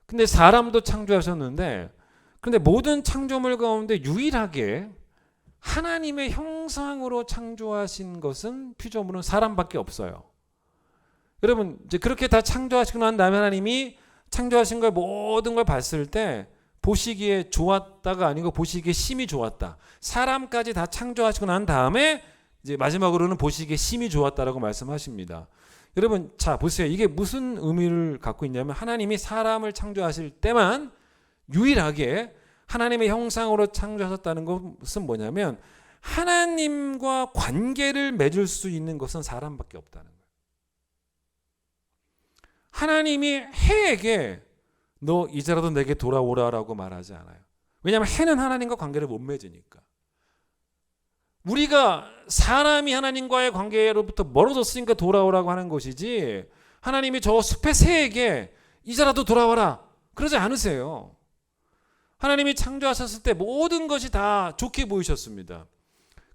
근데 사람도 창조하셨는데, 근데 모든 창조물 가운데 유일하게 하나님의 형상으로 창조하신 것은 피조물은 사람밖에 없어요. 여러분, 이제 그렇게 다 창조하시고 난 다음에 하나님이 창조하신 걸 모든 걸 봤을 때 보시기에 좋았다가 아니고 보시기에 심히 좋았다. 사람까지 다 창조하시고 난 다음에 이제 마지막으로는 보시기에 심히 좋았다라고 말씀하십니다. 여러분, 자 보세요. 이게 무슨 의미를 갖고 있냐면, 하나님이 사람을 창조하실 때만 유일하게 하나님의 형상으로 창조하셨다는 것은 뭐냐면, 하나님과 관계를 맺을 수 있는 것은 사람밖에 없다는 거예요. 하나님이 해에게 너 이제라도 내게 돌아오라라고 말하지 않아요. 왜냐하면 해는 하나님과 관계를 못 맺으니까. 우리가 사람이 하나님과의 관계로부터 멀어졌으니까 돌아오라고 하는 것이지, 하나님이 저 숲의 새에게 이제라도 돌아와라 그러지 않으세요. 하나님이 창조하셨을 때 모든 것이 다 좋게 보이셨습니다.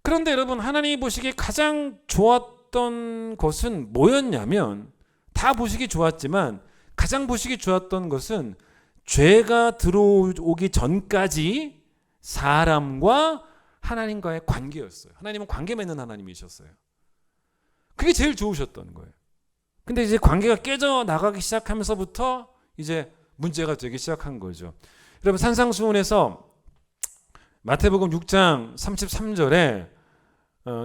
그런데 여러분, 하나님이 보시기에 가장 좋았던 것은 뭐였냐면, 다 보시기 좋았지만 가장 보시기 좋았던 것은 죄가 들어오기 전까지 사람과 하나님과의 관계였어요. 하나님은 관계 맺는 하나님이셨어요. 그게 제일 좋으셨던 거예요. 근데 이제 관계가 깨져 나가기 시작하면서부터 이제 문제가 되기 시작한 거죠. 여러분, 산상수훈에서 마태복음 6장 33절에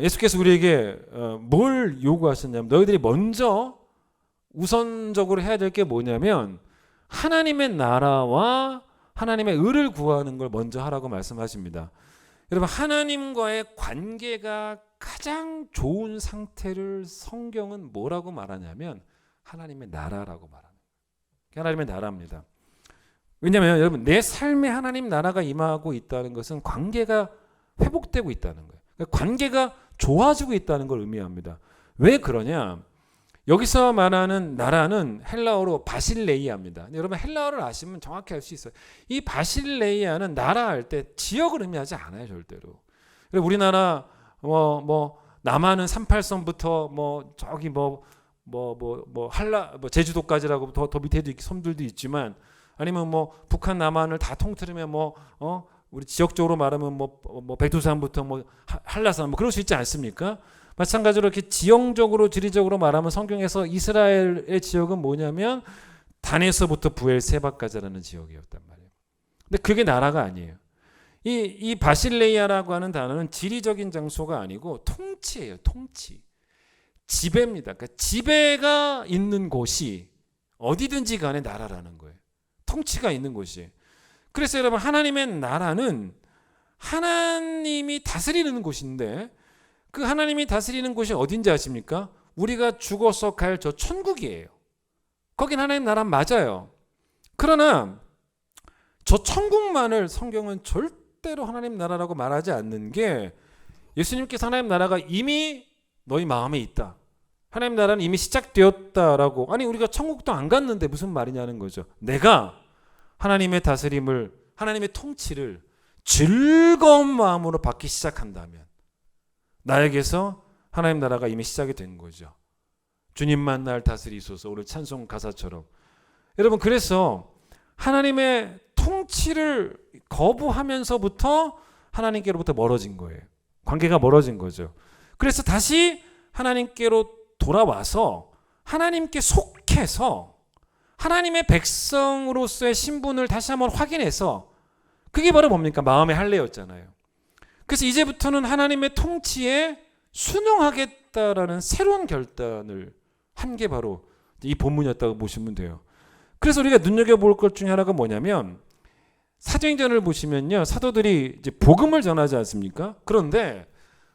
예수께서 우리에게 뭘 요구하셨냐면, 너희들이 먼저 우선적으로 해야 될 게 뭐냐면 하나님의 나라와 하나님의 의를 구하는 걸 먼저 하라고 말씀하십니다. 여러분, 하나님과의 관계가 가장 좋은 상태를 성경은 뭐라고 말하냐면 하나님의 나라라고 말합니다. 하나님의 나라입니다. 왜냐하면 여러분 내 삶에 하나님 나라가 임하고 있다는 것은 관계가 회복되고 있다는 거예요. 그러니까 관계가 좋아지고 있다는 걸 의미합니다. 왜 그러냐? 여기서 말하는 나라는 헬라어로 바실레이아입니다. 여러분 헬라어를 아시면 정확히 알 수 있어요. 이 바실레이아는 나라 할 때 지역을 의미하지 않아요, 절대로. 우리나라 뭐 남한은 38선부터 뭐 저기 제주도까지라고 더 밑에도 섬들도 있지만, 아니면 뭐 북한 남한을 다 통틀으면 우리 지역적으로 말하면 뭐 백두산부터 뭐 한라산 뭐 그럴 수 있지 않습니까? 마찬가지로 이렇게 지형적으로 지리적으로 말하면 성경에서 이스라엘의 지역은 뭐냐면 단에서부터 부엘세바까지라는 지역이었단 말이에요. 근데 그게 나라가 아니에요. 이 바실레이아라고 하는 단어는 지리적인 장소가 아니고 통치예요. 통치. 지배입니다. 그러니까 지배가 있는 곳이 어디든지 간에 나라라는 거예요. 통치가 있는 곳이. 그래서 여러분 하나님의 나라는 하나님이 다스리는 곳인데, 그 하나님이 다스리는 곳이 어딘지 아십니까? 우리가 죽어서 갈 저 천국이에요. 거긴 하나님 나라 맞아요. 그러나 저 천국만을 성경은 절대로 하나님 나라라고 말하지 않는 게, 예수님께서 하나님 나라가 이미 너희 마음에 있다, 하나님 나라는 이미 시작되었다라고. 아니 우리가 천국도 안 갔는데 무슨 말이냐는 거죠. 내가 하나님의 다스림을, 하나님의 통치를 즐거운 마음으로 받기 시작한다면 나에게서 하나님 나라가 이미 시작이 된 거죠. 주님만 날 다스리소서, 오늘 찬송 가사처럼. 여러분 그래서 하나님의 통치를 거부하면서부터 하나님께로부터 멀어진 거예요. 관계가 멀어진 거죠. 그래서 다시 하나님께로 돌아와서 하나님께 속해서 하나님의 백성으로서의 신분을 다시 한번 확인해서, 그게 바로 뭡니까? 마음의 할례였잖아요. 그래서 이제부터는 하나님의 통치에 순응하겠다라는 새로운 결단을 한 게 바로 이 본문이었다고 보시면 돼요. 그래서 우리가 눈여겨볼 것 중에 하나가 뭐냐면, 사도행전을 보시면요, 사도들이 이제 복음을 전하지 않습니까? 그런데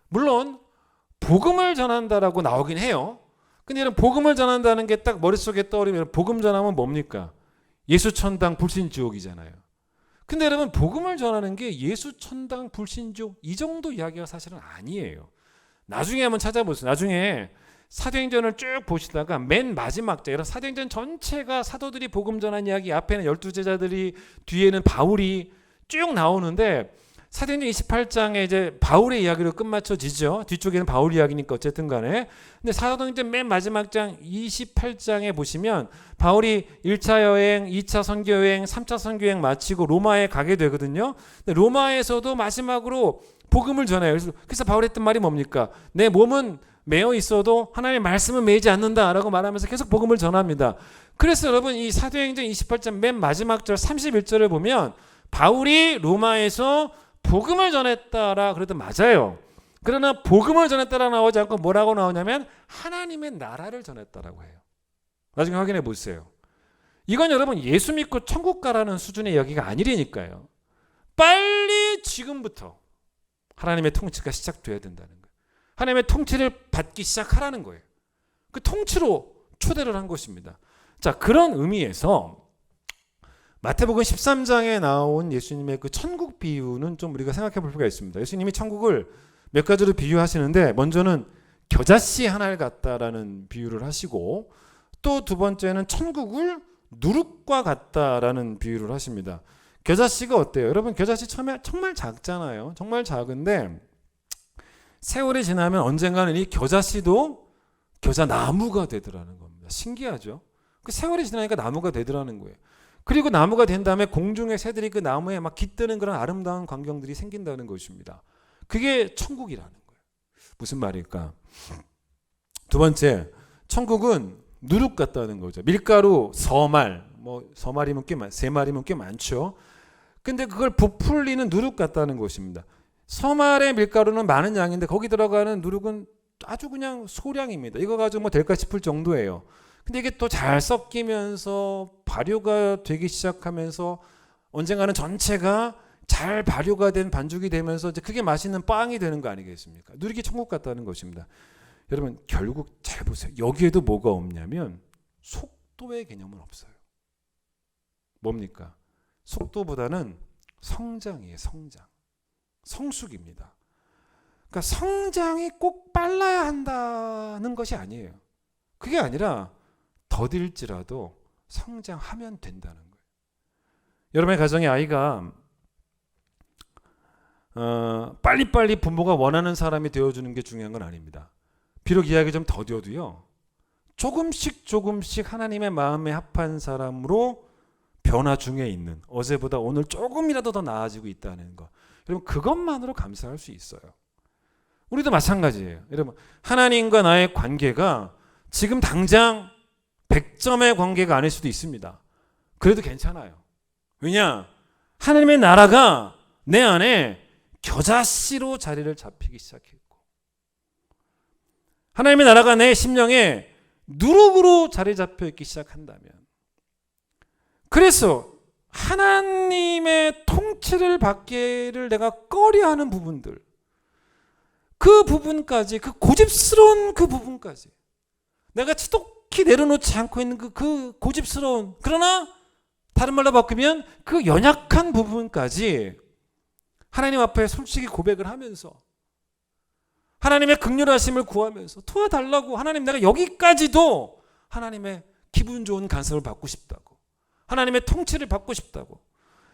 물론 복음을 전한다라고 나오긴 해요. 근데 이런 복음을 전한다는 게 딱 머릿속에 떠오르면, 복음 전하면 뭡니까? 예수 천당 불신 지옥이잖아요. 근데 여러분 복음을 전하는 게 예수 천당 불신 지옥 이 정도 이야기가 사실은 아니에요. 나중에 한번 찾아보세요. 나중에 사도행전을 쭉 보시다가 맨 마지막 장, 사도행전 전체가 사도들이 복음 전한 이야기, 앞에는 12제자들이, 뒤에는 바울이 쭉 나오는데, 사도행전 28장에 이제 바울의 이야기로 끝마쳐지죠. 뒤쪽에는 바울 이야기니까 어쨌든 간에. 근데 사도행전 맨 마지막 장 28장에 보시면 바울이 1차 여행, 2차 선교 여행, 3차 선교 여행 마치고 로마에 가게 되거든요. 근데 로마에서도 마지막으로 복음을 전해요. 그래서 바울이 했던 말이 뭡니까? 내 몸은 매어 있어도 하나님의 말씀은 매이지 않는다라고 말하면서 계속 복음을 전합니다. 그래서 여러분 이 사도행전 28장 맨 마지막 절 31절을 보면 바울이 로마에서 복음을 전했다라 그래도 맞아요. 그러나 복음을 전했다라 나오지 않고 뭐라고 나오냐면 하나님의 나라를 전했다라고 해요. 나중에 확인해 보세요. 이건 여러분 예수 믿고 천국 가라는 수준의 이야기가 아니라니까요. 빨리 지금부터 하나님의 통치가 시작돼야 된다는 거예요. 하나님의 통치를 받기 시작하라는 거예요. 그 통치로 초대를 한 것입니다. 자, 그런 의미에서 마태복음 13장에 나온 예수님의 그 천국 비유는 좀 우리가 생각해 볼 필요가 있습니다. 예수님이 천국을 몇 가지로 비유하시는데, 먼저는 겨자씨 하나를 같다라는 비유를 하시고, 또 두 번째는 천국을 누룩과 같다라는 비유를 하십니다. 겨자씨가 어때요? 여러분 겨자씨 처음에 정말 작잖아요. 정말 작은데 세월이 지나면 언젠가는 이 겨자씨도 겨자나무가 되더라는 겁니다. 신기하죠? 그 세월이 지나니까 나무가 되더라는 거예요. 그리고 나무가 된 다음에 공중의 새들이 그 나무에 막 깃드는 그런 아름다운 광경들이 생긴다는 것입니다. 그게 천국이라는 거예요. 무슨 말일까? 두 번째, 천국은 누룩 같다는 거죠. 밀가루, 서말, 서말이면 꽤 세말이면 꽤 많죠. 근데 그걸 부풀리는 누룩 같다는 것입니다. 서말의 밀가루는 많은 양인데 거기 들어가는 누룩은 아주 그냥 소량입니다. 이거 가지고 될까 싶을 정도예요. 근데 이게 또 잘 섞이면서 발효가 되기 시작하면서 언젠가는 전체가 잘 발효가 된 반죽이 되면서 이제 그게 맛있는 빵이 되는 거 아니겠습니까? 누룩이 천국 같다는 것입니다. 여러분 결국 잘 보세요. 여기에도 뭐가 없냐면 속도의 개념은 없어요. 뭡니까? 속도보다는 성장이에요. 성장. 성숙입니다. 그러니까 성장이 꼭 빨라야 한다는 것이 아니에요. 그게 아니라 더딜지라도 성장하면 된다는 거예요. 여러분의 가정에 아이가 빨리빨리 부모가 원하는 사람이 되어주는 게 중요한 건 아닙니다. 비록 이야기 좀 더뎌도요, 조금씩 하나님의 마음에 합한 사람으로 변화 중에 있는, 어제보다 오늘 조금이라도 더 나아지고 있다는 거, 여러분 그것만으로 감사할 수 있어요. 우리도 마찬가지예요. 여러분, 하나님과 나의 관계가 지금 당장 100점의 관계가 아닐 수도 있습니다. 그래도 괜찮아요. 왜냐? 하나님의 나라가 내 안에 겨자씨로 자리를 잡히기 시작했고, 하나님의 나라가 내 심령에 누룩으로 자리 잡혀 있기 시작한다면, 그래서 하나님의 통치를 받기를 내가 꺼려하는 부분들, 그 부분까지, 그 고집스러운 그 부분까지 내가 지독히 내려놓지 않고 있는 그 고집스러운, 그러나 다른 말로 바꾸면 그 연약한 부분까지 하나님 앞에 솔직히 고백을 하면서 하나님의 긍휼하심을 구하면서 도와달라고, 하나님 내가 여기까지도 하나님의 기분 좋은 간섭을 받고 싶다고, 하나님의 통치를 받고 싶다고,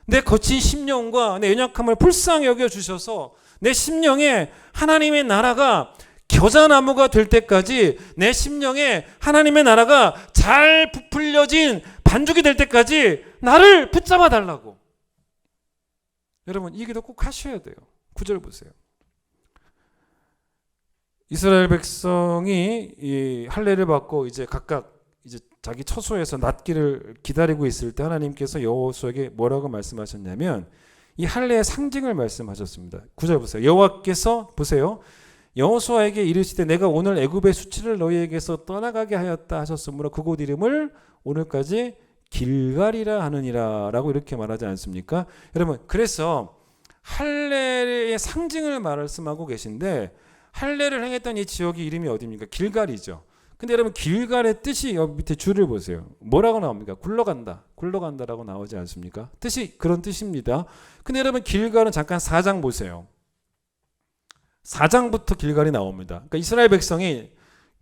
내 거친 심령과 내 연약함을 불쌍히 여겨주셔서 내 심령에 하나님의 나라가 겨자나무가 될 때까지, 내 심령에 하나님의 나라가 잘 부풀려진 반죽이 될 때까지 나를 붙잡아 달라고. 여러분, 이 기도 꼭 하셔야 돼요. 9절 보세요. 이스라엘 백성이 이 할례를 받고 이제 각각 이제 자기 처소에서 낫기를 기다리고 있을 때 하나님께서 여호수아에게 뭐라고 말씀하셨냐면 이 할례의 상징을 말씀하셨습니다. 9절 보세요. 여호와께서 보세요. 여호수아에게 이르시되 내가 오늘 애굽의 수치를 너희에게서 떠나가게 하였다 하셨으므로 그곳 이름을 오늘까지 길갈이라 하느니라 라고 이렇게 말하지 않습니까? 여러분, 그래서 할례의 상징을 말씀하고 계신데, 할례를 행했던 이 지역의 이름이 어디입니까? 길갈이죠. 근데 여러분, 길갈의 뜻이 여기 밑에 줄을 보세요. 뭐라고 나옵니까? 굴러간다, 굴러간다라고 나오지 않습니까? 뜻이 그런 뜻입니다. 근데 여러분, 길갈은 잠깐 4장 보세요. 4장부터 길갈이 나옵니다. 그러니까 이스라엘 백성이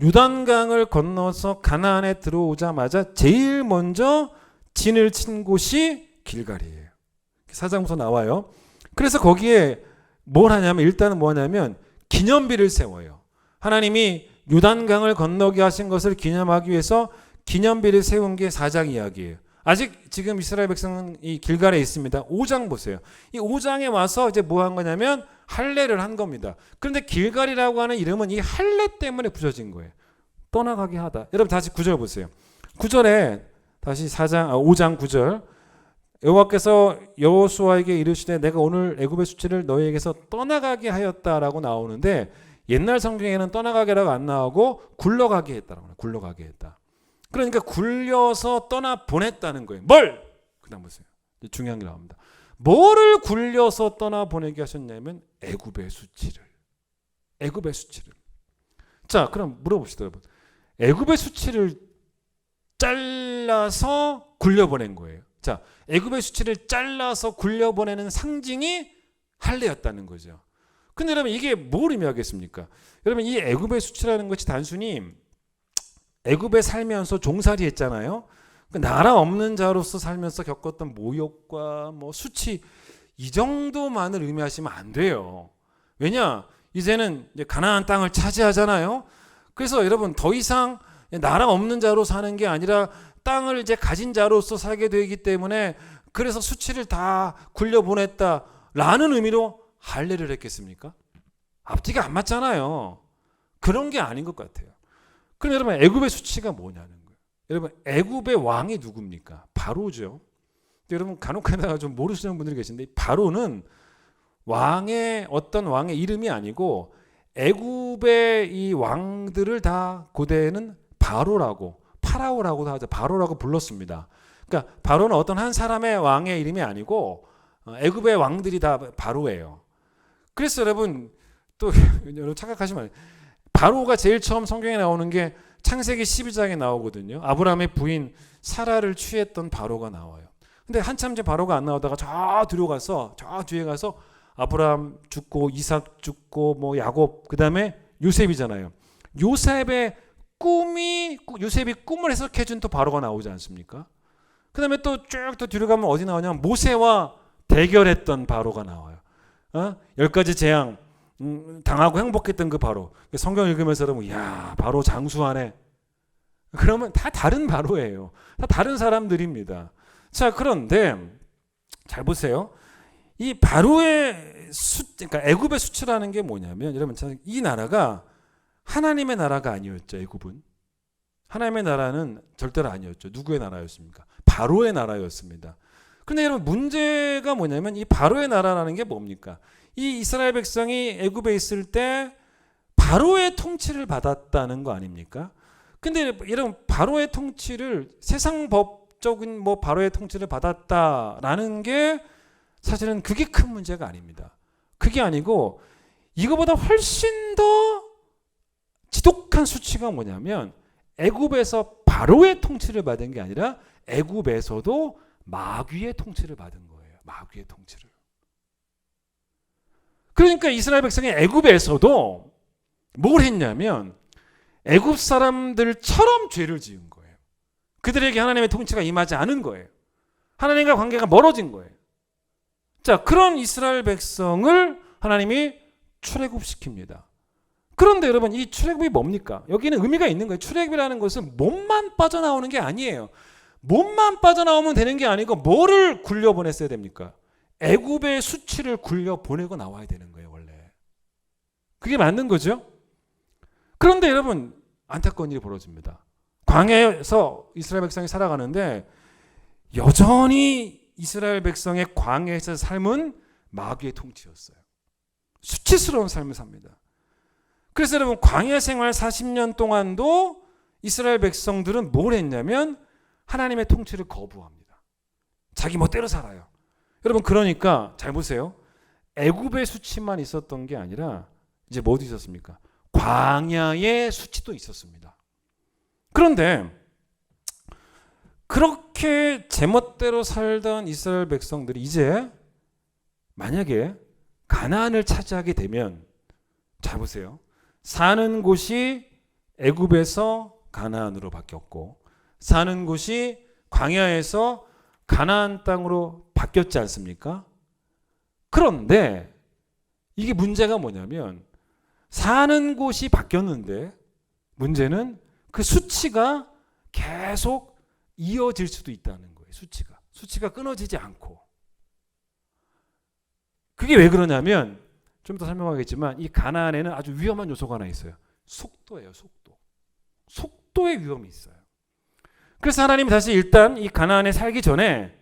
요단강을 건너서 가나안에 들어오자마자 제일 먼저 진을 친 곳이 길갈이에요. 4장부터 나와요. 그래서 거기에 뭘 하냐면, 일단은 뭐 하냐면 기념비를 세워요. 하나님이 요단강을 건너게 하신 것을 기념하기 위해서 기념비를 세운 게 4장 이야기예요. 아직 지금 이스라엘 백성은 이 길갈에 있습니다. 5장 보세요. 이 5장에 와서 이제 뭐 한 거냐면 할례를 한 겁니다. 그런데 길갈이라고 하는 이름은 이 할례 때문에 붙여진 거예요. 떠나가게 하다. 여러분 다시 9절 보세요. 9절에 다시 5장 9절. 여호와께서 여호수아에게 이르시되 내가 오늘 애굽의 수치를 너희에게서 떠나가게 하였다라고 나오는데, 옛날 성경에는 떠나가게라고 안 나오고 굴러가게 했다라고, 굴러가게 했다. 그러니까 굴려서 떠나 보냈다는 거예요. 뭘? 그다음 보세요. 중요한 게 나옵니다. 뭐를 굴려서 떠나 보내게 하셨냐면 애굽의 수치를. 애굽의 수치를. 자, 그럼 물어봅시다, 여러분. 애굽의 수치를 잘라서 굴려보낸 거예요. 자, 애굽의 수치를 잘라서 굴려보내는 상징이 할례였다는 거죠. 근데 여러분, 이게 뭘 의미하겠습니까? 여러분, 이 애굽의 수치라는 것이 단순히 애굽에 살면서 종살이 했잖아요. 나라 없는 자로서 살면서 겪었던 모욕과 뭐 수치, 이 정도만을 의미하시면 안 돼요. 왜냐? 이제는 이제 가나안 땅을 차지하잖아요. 그래서 여러분, 더 이상 나라 없는 자로 사는 게 아니라 땅을 이제 가진 자로서 살게 되기 때문에, 그래서 수치를 다 굴려보냈다라는 의미로 할례를 했겠습니까? 앞뒤가 안 맞잖아요. 그런 게 아닌 것 같아요. 그럼 여러분, 애굽의 수치가 뭐냐는 거예요. 여러분, 애굽의 왕이 누굽니까? 바로죠. 여러분, 간혹가다가 좀 모르시는 분들이 계신데, 바로는 어떤 왕의 이름이 아니고 애굽의 이 왕들을 다 고대에는 바로라고, 파라오라고도 하죠. 바로라고 불렀습니다. 그러니까 바로는 어떤 한 사람의 왕의 이름이 아니고 애굽의 왕들이 다 바로예요. 그래서 여러분, 또 여러분 착각하시면 안 돼요. 바로가 제일 처음 성경에 나오는 게 창세기 12장에 나오거든요. 아브라함의 부인 사라를 취했던 바로가 나와요. 근데 한참 이제 바로가 안 나오다가 저 뒤로 가서 저 뒤에 가서 아브라함 죽고 이삭 죽고 뭐 야곱 그다음에 요셉이잖아요. 요셉의 요셉이 꿈을 해석해 준 또 바로가 나오지 않습니까? 그다음에 또 쭉 또 뒤로 가면 어디 나오냐면 모세와 대결했던 바로가 나와요. 10가지 재앙 당하고 행복했던 그 바로. 성경 읽으면서 여러분 야 바로 장수하네. 그러면 다 다른 바로예요. 다 다른 사람들입니다. 자 그런데 잘 보세요. 이 바로의 그러니까 애굽의 수치라는 게 뭐냐면 여러분 이 나라가 하나님의 나라가 아니었죠. 애굽은 하나님의 나라는 절대로 아니었죠. 누구의 나라였습니까? 바로의 나라였습니다. 그런데 여러분 문제가 뭐냐면 이 바로의 나라라는 게 뭡니까? 이 이스라엘 백성이 애굽에 있을 때 바로의 통치를 받았다는 거 아닙니까? 근데 여러분 바로의 통치를 세상 법적인 뭐 바로의 통치를 받았다라는 게 사실은 그게 큰 문제가 아닙니다. 그게 아니고 이거보다 훨씬 더 지독한 수치가 뭐냐면 애굽에서 바로의 통치를 받은 게 아니라 애굽에서도 마귀의 통치를 받은 거예요. 마귀의 통치를. 그러니까 이스라엘 백성이 애굽에서도 뭘 했냐면 애굽 사람들처럼 죄를 지은 거예요. 그들에게 하나님의 통치가 임하지 않은 거예요. 하나님과 관계가 멀어진 거예요. 자, 그런 이스라엘 백성을 하나님이 출애굽시킵니다. 그런데 여러분 이 출애굽이 뭡니까? 여기는 의미가 있는 거예요. 출애굽이라는 것은 몸만 빠져나오는 게 아니에요. 몸만 빠져나오면 되는 게 아니고 뭐를 굴려보냈어야 됩니까? 애굽의 수치를 굴려보내고 나와야 되는 거예요. 원래. 그게 맞는 거죠? 그런데 여러분 안타까운 일이 벌어집니다. 광야에서 이스라엘 백성이 살아가는데 여전히 이스라엘 백성의 광야에서 삶은 마귀의 통치였어요. 수치스러운 삶을 삽니다. 그래서 여러분 광야 생활 40년 동안도 이스라엘 백성들은 뭘 했냐면 하나님의 통치를 거부합니다. 자기 멋대로 살아요. 여러분 그러니까 잘 보세요. 애굽의 수치만 있었던 게 아니라 이제 뭐도 있었습니까? 광야의 수치도 있었습니다. 그런데 그렇게 제멋대로 살던 이스라엘 백성들이 이제 만약에 가나안을 차지하게 되면 잘 보세요. 사는 곳이 애굽에서 가나안으로 바뀌었고 사는 곳이 광야에서 가나안 땅으로 바뀌었지 않습니까? 그런데 이게 문제가 뭐냐면 사는 곳이 바뀌었는데 문제는 그 수치가 계속 이어질 수도 있다는 거예요. 수치가 끊어지지 않고. 그게 왜 그러냐면 좀 더 설명하겠지만 이 가나안에는 아주 위험한 요소가 하나 있어요. 속도예요. 속도의 위험이 있어요. 그래서 하나님이 다시 일단 이 가나안에 살기 전에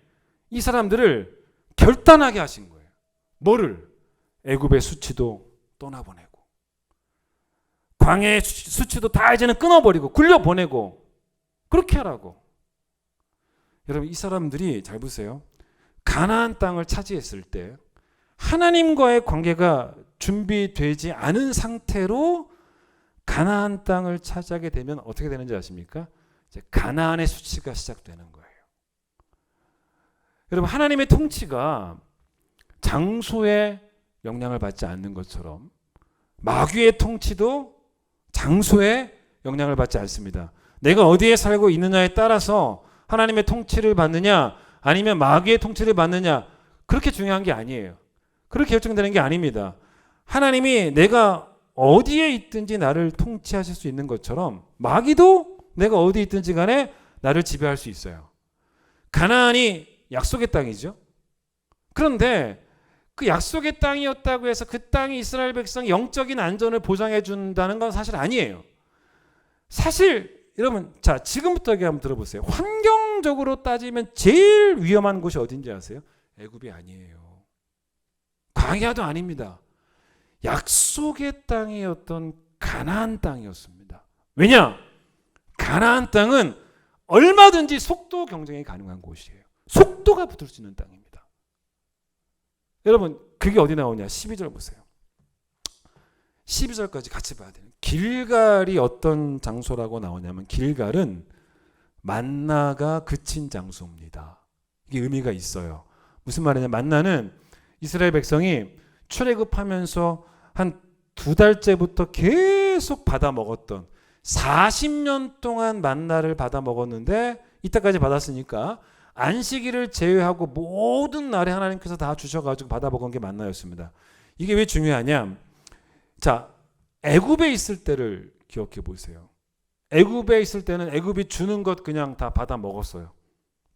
이 사람들을 결단하게 하신 거예요. 뭐를? 애굽의 수치도 떠나보내고 광야의 수치도 다 이제는 끊어버리고 굴려보내고 그렇게 하라고. 여러분 이 사람들이 잘 보세요. 가나안 땅을 차지했을 때 하나님과의 관계가 준비되지 않은 상태로 가나안 땅을 차지하게 되면 어떻게 되는지 아십니까? 이제 가나안의 수치가 시작되는 거예요. 여러분 하나님의 통치가 장소에 영향을 받지 않는 것처럼 마귀의 통치도 장소에 영향을 받지 않습니다. 내가 어디에 살고 있느냐에 따라서 하나님의 통치를 받느냐 아니면 마귀의 통치를 받느냐 그렇게 중요한 게 아니에요. 그렇게 결정되는 게 아닙니다. 하나님이 내가 어디에 있든지 나를 통치하실 수 있는 것처럼 마귀도 내가 어디 있든지 간에 나를 지배할 수 있어요. 가나안이 약속의 땅이죠. 그런데 그 약속의 땅이었다고 해서 그 땅이 이스라엘 백성 영적인 안전을 보장해 준다는 건 사실 아니에요. 사실 여러분 자 지금부터 얘기 한번 들어보세요. 환경적으로 따지면 제일 위험한 곳이 어딘지 아세요? 애굽이 아니에요. 광야도 아닙니다. 약속의 땅이었던 가나안 땅이었습니다. 왜냐? 가나안 땅은 얼마든지 속도 경쟁이 가능한 곳이에요. 속도가 붙을 수 있는 땅입니다. 여러분 그게 어디 나오냐? 12절 보세요. 12절까지 같이 봐야 돼요. 길갈이 어떤 장소라고 나오냐면 길갈은 만나가 그친 장소입니다. 이게 의미가 있어요. 무슨 말이냐? 만나는 이스라엘 백성이 출애굽하면서 한 2달째부터 계속 받아 먹었던 40년 동안 만나를 받아 먹었는데 이때까지 받았으니까 안식일을 제외하고 모든 날에 하나님께서 다 주셔가지고 받아 먹은 게 만나였습니다. 이게 왜 중요하냐? 자, 애굽에 있을 때를 기억해 보세요. 애굽에 있을 때는 애굽이 주는 것 그냥 다 받아 먹었어요.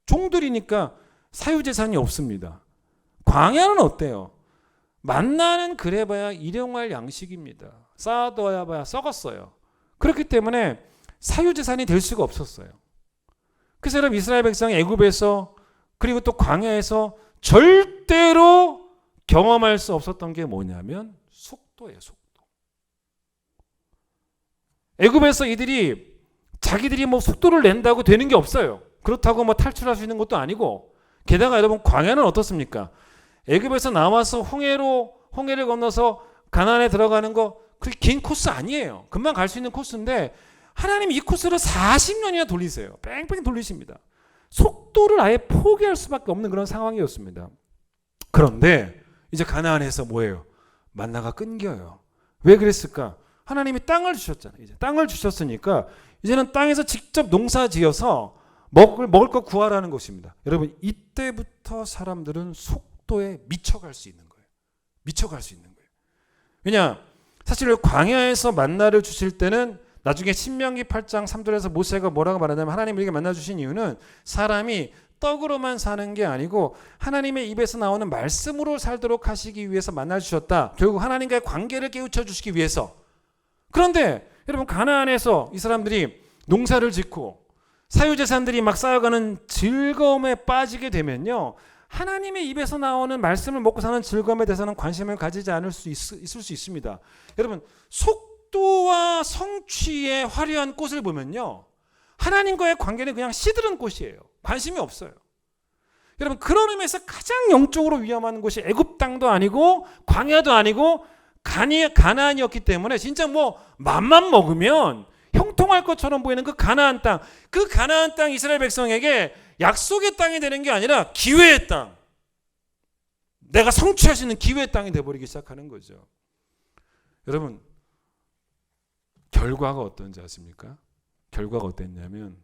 종들이니까 사유재산이 없습니다. 광야는 어때요? 만나는 그래봐야 일용할 양식입니다. 쌓아둬야 봐야 썩었어요. 그렇기 때문에 사유재산이 될 수가 없었어요. 그래서 여러분 이스라엘 백성이 애굽에서 그리고 또 광야에서 절대로 경험할 수 없었던 게 뭐냐면 속도예요. 속도. 애굽에서 이들이 자기들이 뭐 속도를 낸다고 되는 게 없어요. 그렇다고 뭐 탈출할 수 있는 것도 아니고 게다가 여러분 광야는 어떻습니까? 애굽에서 나와서 홍해를 건너서 가나안에 들어가는 거 그렇게 긴 코스 아니에요. 금방 갈 수 있는 코스인데 하나님이 이 코스를 40년이나 돌리세요. 뺑뺑 돌리십니다. 속도를 아예 포기할 수밖에 없는 그런 상황이었습니다. 그런데 이제 가나안에서 뭐예요? 만나가 끊겨요. 왜 그랬을까? 하나님이 땅을 주셨잖아요. 이제 땅을 주셨으니까 이제는 땅에서 직접 농사지어서 먹을 거 구하라는 것입니다. 여러분 이때부터 사람들은 속도에 미쳐갈 수 있는 거예요. 미쳐갈 수 있는 거예요. 왜냐? 사실 광야에서 만나를 주실 때는 나중에 신명기 8장 3절에서 모세가 뭐라고 말하냐면 하나님이 우리에게 만나 주신 이유는 사람이 떡으로만 사는 게 아니고 하나님의 입에서 나오는 말씀으로 살도록 하시기 위해서 만나 주셨다. 결국 하나님과의 관계를 깨우쳐 주시기 위해서. 그런데 여러분 가나안에서 이 사람들이 농사를 짓고 사유재산들이 막 쌓여가는 즐거움에 빠지게 되면요. 하나님의 입에서 나오는 말씀을 먹고 사는 즐거움에 대해서는 관심을 가지지 않을 수 있을 수 있습니다. 여러분 속도와 성취의 화려한 꽃을 보면요. 하나님과의 관계는 그냥 시들은 꽃이에요. 관심이 없어요. 여러분 그런 의미에서 가장 영적으로 위험한 곳이 애굽 땅도 아니고 광야도 아니고 가나안이었기 때문에 진짜 뭐 맘만 먹으면 형통할 것처럼 보이는 그 가나안 땅 이스라엘 백성에게 약속의 땅이 되는 게 아니라 기회의 땅, 내가 성취할 수 있는 기회의 땅이 돼버리기 시작하는 거죠. 여러분 결과가 어떤지 아십니까? 결과가 어땠냐면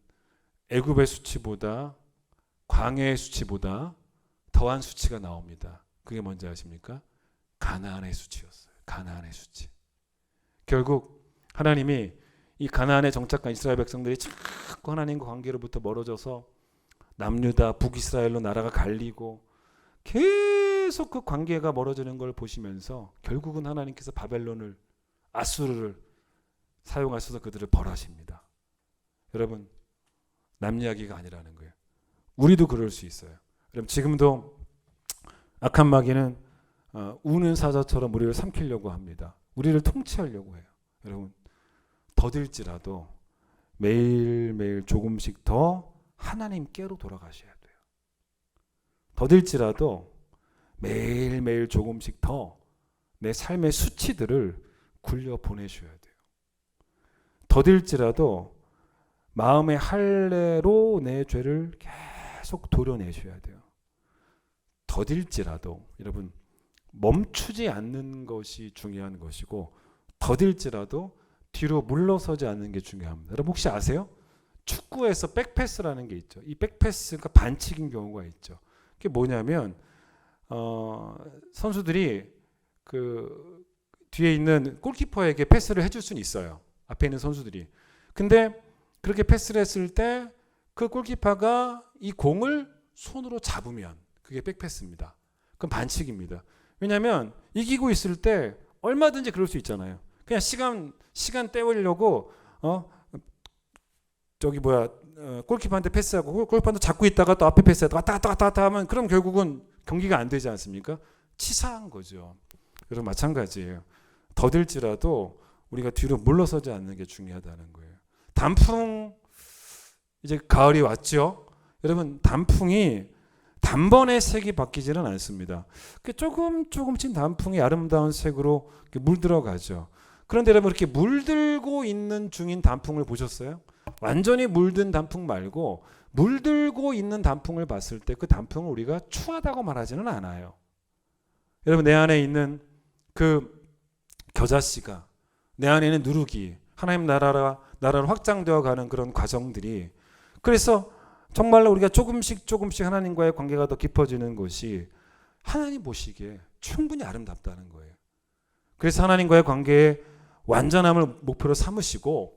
애굽의 수치보다 광야의 수치보다 더한 수치가 나옵니다. 그게 뭔지 아십니까? 가나안의 수치였어요. 가나안의 수치. 결국 하나님이 이 가나안에 정착한 이스라엘 백성들이 자꾸 하나님과 관계로부터 멀어져서 남유다 북이스라엘로 나라가 갈리고 계속 그 관계가 멀어지는 걸 보시면서 결국은 하나님께서 바벨론을 아수르를 사용하셔서 그들을 벌하십니다. 여러분 남 이야기가 아니라는 거예요. 우리도 그럴 수 있어요. 여러분 지금도 악한 마귀는 우는 사자처럼 우리를 삼키려고 합니다. 우리를 통치하려고 해요. 여러분 더딜지라도 매일매일 조금씩 더 하나님께로 돌아가셔야 돼요. 더딜지라도 매일매일 조금씩 더 내 삶의 수치들을 굴려 보내셔야 돼요. 더딜지라도 마음의 할례로 내 죄를 계속 도려내셔야 돼요. 더딜지라도 여러분 멈추지 않는 것이 중요한 것이고 더딜지라도 뒤로 물러서지 않는 게 중요합니다. 여러분 혹시 아세요? 축구에서 백패스라는 게 있죠. 이 백패스가 반칙인 경우가 있죠. 그게 뭐냐면 선수들이 그 뒤에 있는 골키퍼에게 패스를 해줄 수는 있어요. 앞에 있는 선수들이. 근데 그렇게 패스를 했을 때 그 골키퍼가 이 공을 손으로 잡으면 그게 백패스입니다. 그건 반칙입니다. 왜냐하면 이기고 있을 때 얼마든지 그럴 수 있잖아요. 그냥 시간 때우려고 골키퍼한테 패스하고 골키퍼한테 잡고 있다가 또 앞에 패스하다가 왔다 갔다 하면 그럼 결국은 경기가 안 되지 않습니까? 치사한 거죠. 여러분 마찬가지예요. 더딜지라도 우리가 뒤로 물러서지 않는 게 중요하다는 거예요. 단풍 이제 가을이 왔죠. 여러분 단풍이 단번에 색이 바뀌지는 않습니다. 조금씩 단풍이 아름다운 색으로 물들어가죠. 그런데 여러분 이렇게 물들고 있는 중인 단풍을 보셨어요? 완전히 물든 단풍 말고 물들고 있는 단풍을 봤을 때 그 단풍을 우리가 추하다고 말하지는 않아요. 여러분, 내 안에 있는 그 겨자씨가, 내 안에 있는 누룩이 하나님 나라로 확장되어 가는 그런 과정들이, 그래서 정말로 우리가 조금씩 하나님과의 관계가 더 깊어지는 것이 하나님 보시기에 충분히 아름답다는 거예요. 그래서 하나님과의 관계에 완전함을 목표로 삼으시고,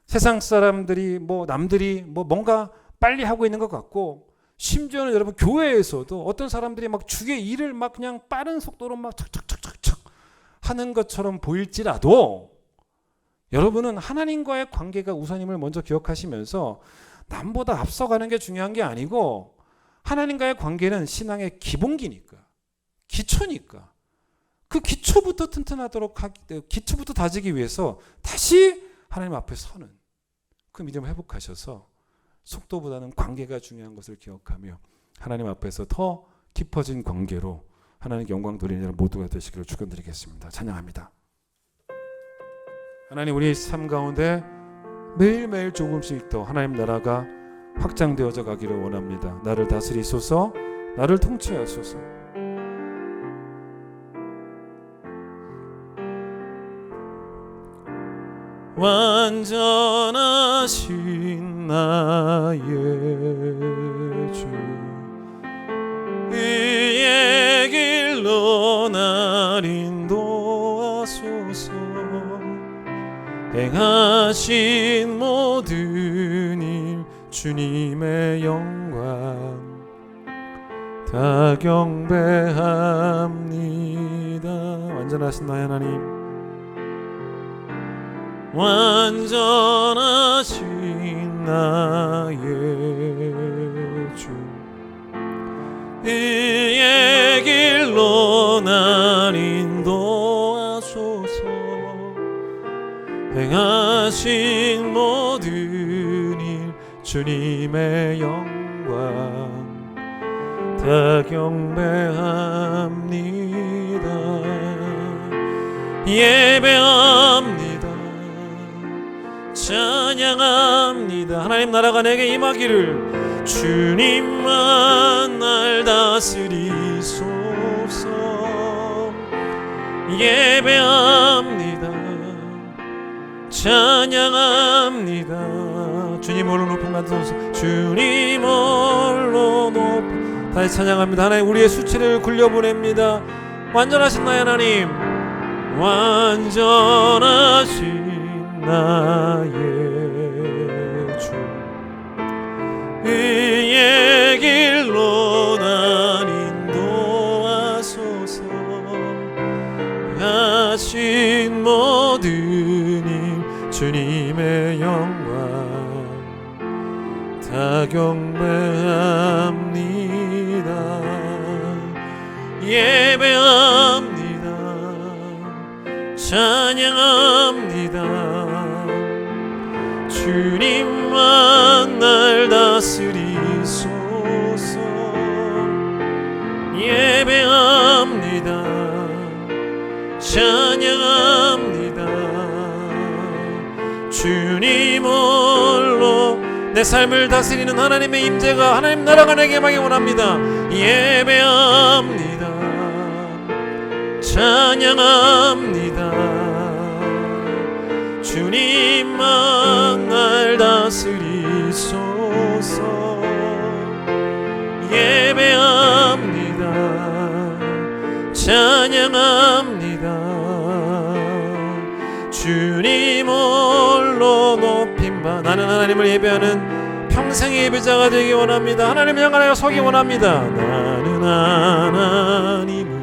세상 사람들이 남들이 뭔가 빨리 하고 있는 것 같고, 심지어는 여러분 교회에서도 어떤 사람들이 막 주의 일을 막 그냥 빠른 속도로 막 척척척척척 하는 것처럼 보일지라도, 여러분은 하나님과의 관계가 우선임을 먼저 기억하시면서 남보다 앞서가는 게 중요한 게 아니고, 하나님과의 관계는 신앙의 기본기니까, 기초니까, 그 기초부터 튼튼하도록 기초부터 다지기 위해서 다시 하나님 앞에 서는 그 믿음을 회복하셔서 속도보다는 관계가 중요한 것을 기억하며 하나님 앞에서 더 깊어진 관계로 하나님께 영광 돌리는 모두가 되시기를 축원드리겠습니다. 찬양합니다. 하나님, 우리 삶 가운데 매일매일 조금씩 더 하나님 나라가 확장되어져 가기를 원합니다. 나를 다스리소서, 나를 통치하소서. 완전하신 나의 주, 의의 길로 날 인도하소서. 행하신 모든 일 주님의 영광 다 경배합니다. 완전하신 나의 하나님, 완전하신 나의 주, 의의 길로 날 인도하소서. 행하신 모든 일 주님의 영광 다 경배합니다. 예배합니다. 찬양합니다. 하나님 나라가 내게 임하기를, 주님만 날 다스리소서. 예배합니다. 찬양합니다. 주님 홀로 높임 받으소서. 주님 홀로 높임. 다시 찬양합니다. 하나님, 우리의 수치를 굴려보냅니다. 완전하신 나의 하나님, 완전하신 나의 주, 의의 길로 날 인도하소서. 하신 모든 일 주님의 영광 다 경배합니다. 예배합니다. 찬양합니다. 주님만 날 다스리소서. 예배합니다. 찬양합니다. 주님 홀로 내 삶을 다스리는 하나님의 임재가, 하나님 나라가 내게 임하기 원합니다. 예배합니다. 찬양합니다. 주님만 날 다스리소서. 예배합니다. 찬양합니다. 주님 홀로 높임바. 나는 하나님을 예배하는 평생의 예배자가 되기 원합니다. 하나님을 향하여 서기 원합니다. 나는 하나님을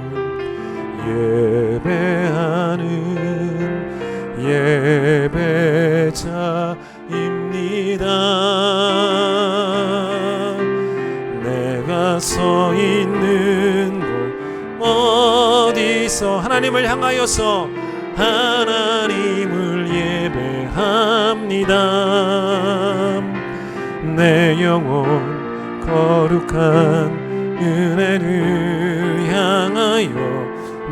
예배하는 예배자입니다. 내가 서 있는 곳 어디서 하나님을 향하여서 하나님을 예배합니다. 내 영혼 거룩한 은혜를 향하여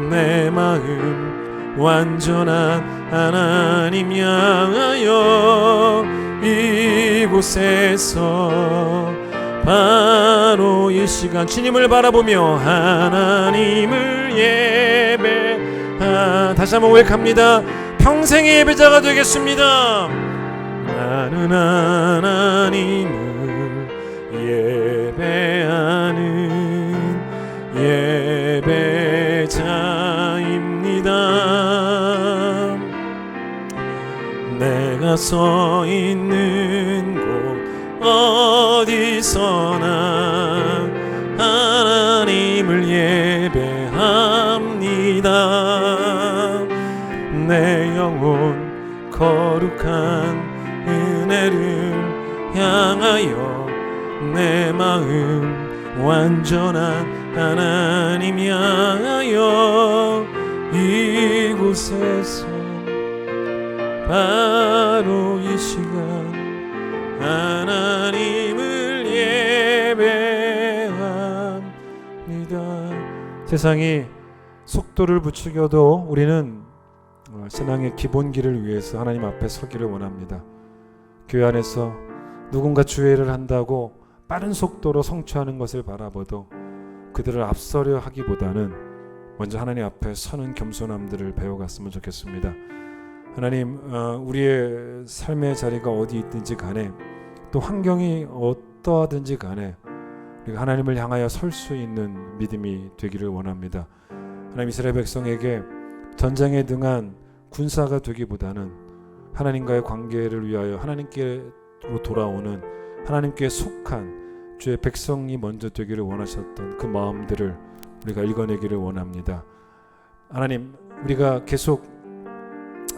내 마음 완전한 하나님 향하여 이곳에서 바로 이 시간 주님을 바라보며 하나님을 다시 한번 고백합니다. 평생의 예배자가 되겠습니다. 나는 하나님을 예배하는 예배자입니다. 내가 서 있는 곳 어디서나 하나님을 예배합니다. 내 영혼 거룩한 은혜를 향하여 내 마음 완전한 하나님 향하여 이곳에서 바로 이 시간 하나님을 예배합니다. 세상이 속도를 부추겨도 우리는 신앙의 기본기를 위해서 하나님 앞에 서기를 원합니다. 교회 안에서 누군가 주회를 한다고 빠른 속도로 성취하는 것을 바라봐도 그들을 앞서려 하기보다는 먼저 하나님 앞에 서는 겸손함들을 배워갔으면 좋겠습니다. 하나님, 우리의 삶의 자리가 어디 있든지 간에 또 환경이 어떠하든지 간에 우리가 하나님을 향하여 설 수 있는 믿음이 되기를 원합니다. 하나님, 이스라엘 백성에게 전쟁에 등한 군사가 되기보다는 하나님과의 관계를 위하여 하나님께로 돌아오는 하나님께 속한 주의 백성이 먼저 되기를 원하셨던 그 마음들을 우리가 읽어내기를 원합니다. 하나님, 우리가 계속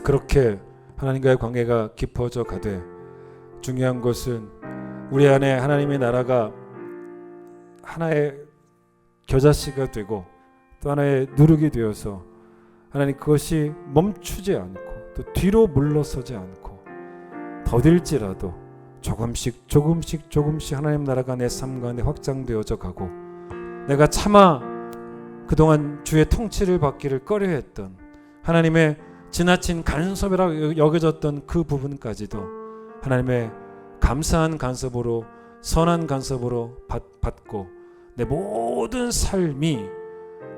그렇게 하나님과의 관계가 깊어져 가되 중요한 것은 우리 안에 하나님의 나라가 하나의 겨자씨가 되고 또 하나의 누룩이 되어서 하나님 그것이 멈추지 않고 또 뒤로 물러서지 않고 더딜지라도 조금씩 하나님 나라가 내 삶 가운데 확장되어져 가고 내가 차마 그동안 주의 통치를 받기를 꺼려했던 하나님의 지나친 간섭이라고 여겨졌던 그 부분까지도 하나님의 감사한 간섭으로 선한 간섭으로 받고 내 모든 삶이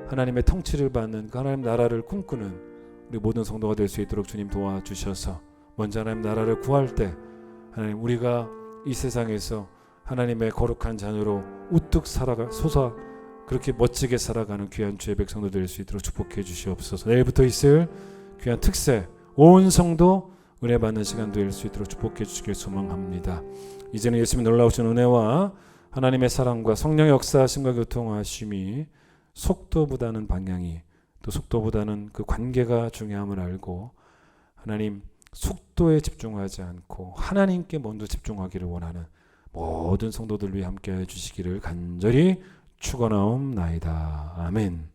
하나님의 통치를 받는 그 하나님 나라를 꿈꾸는 우리 모든 성도가 될 수 있도록 주님 도와주셔서 먼저 하나님 나라를 구할 때 하나님 우리가 이 세상에서 하나님의 거룩한 자녀로 우뚝 솟아 그렇게 멋지게 살아가는 귀한 주의 백성도 될 수 있도록 축복해 주시옵소서. 내일부터 있을 귀한 특세 온 성도 은혜 받는 시간 될 수 있도록 축복해 주시길 소망합니다. 이제는 예수님의 놀라우신 은혜와 하나님의 사랑과 성령의 역사하심과 교통하심이 속도보다는 방향이 또 속도보다는 그 관계가 중요함을 알고 하나님 속도에 집중하지 않고 하나님께 먼저 집중하기를 원하는 모든 성도들 위해 함께해 주시기를 간절히 축원하옵나이다. 아멘.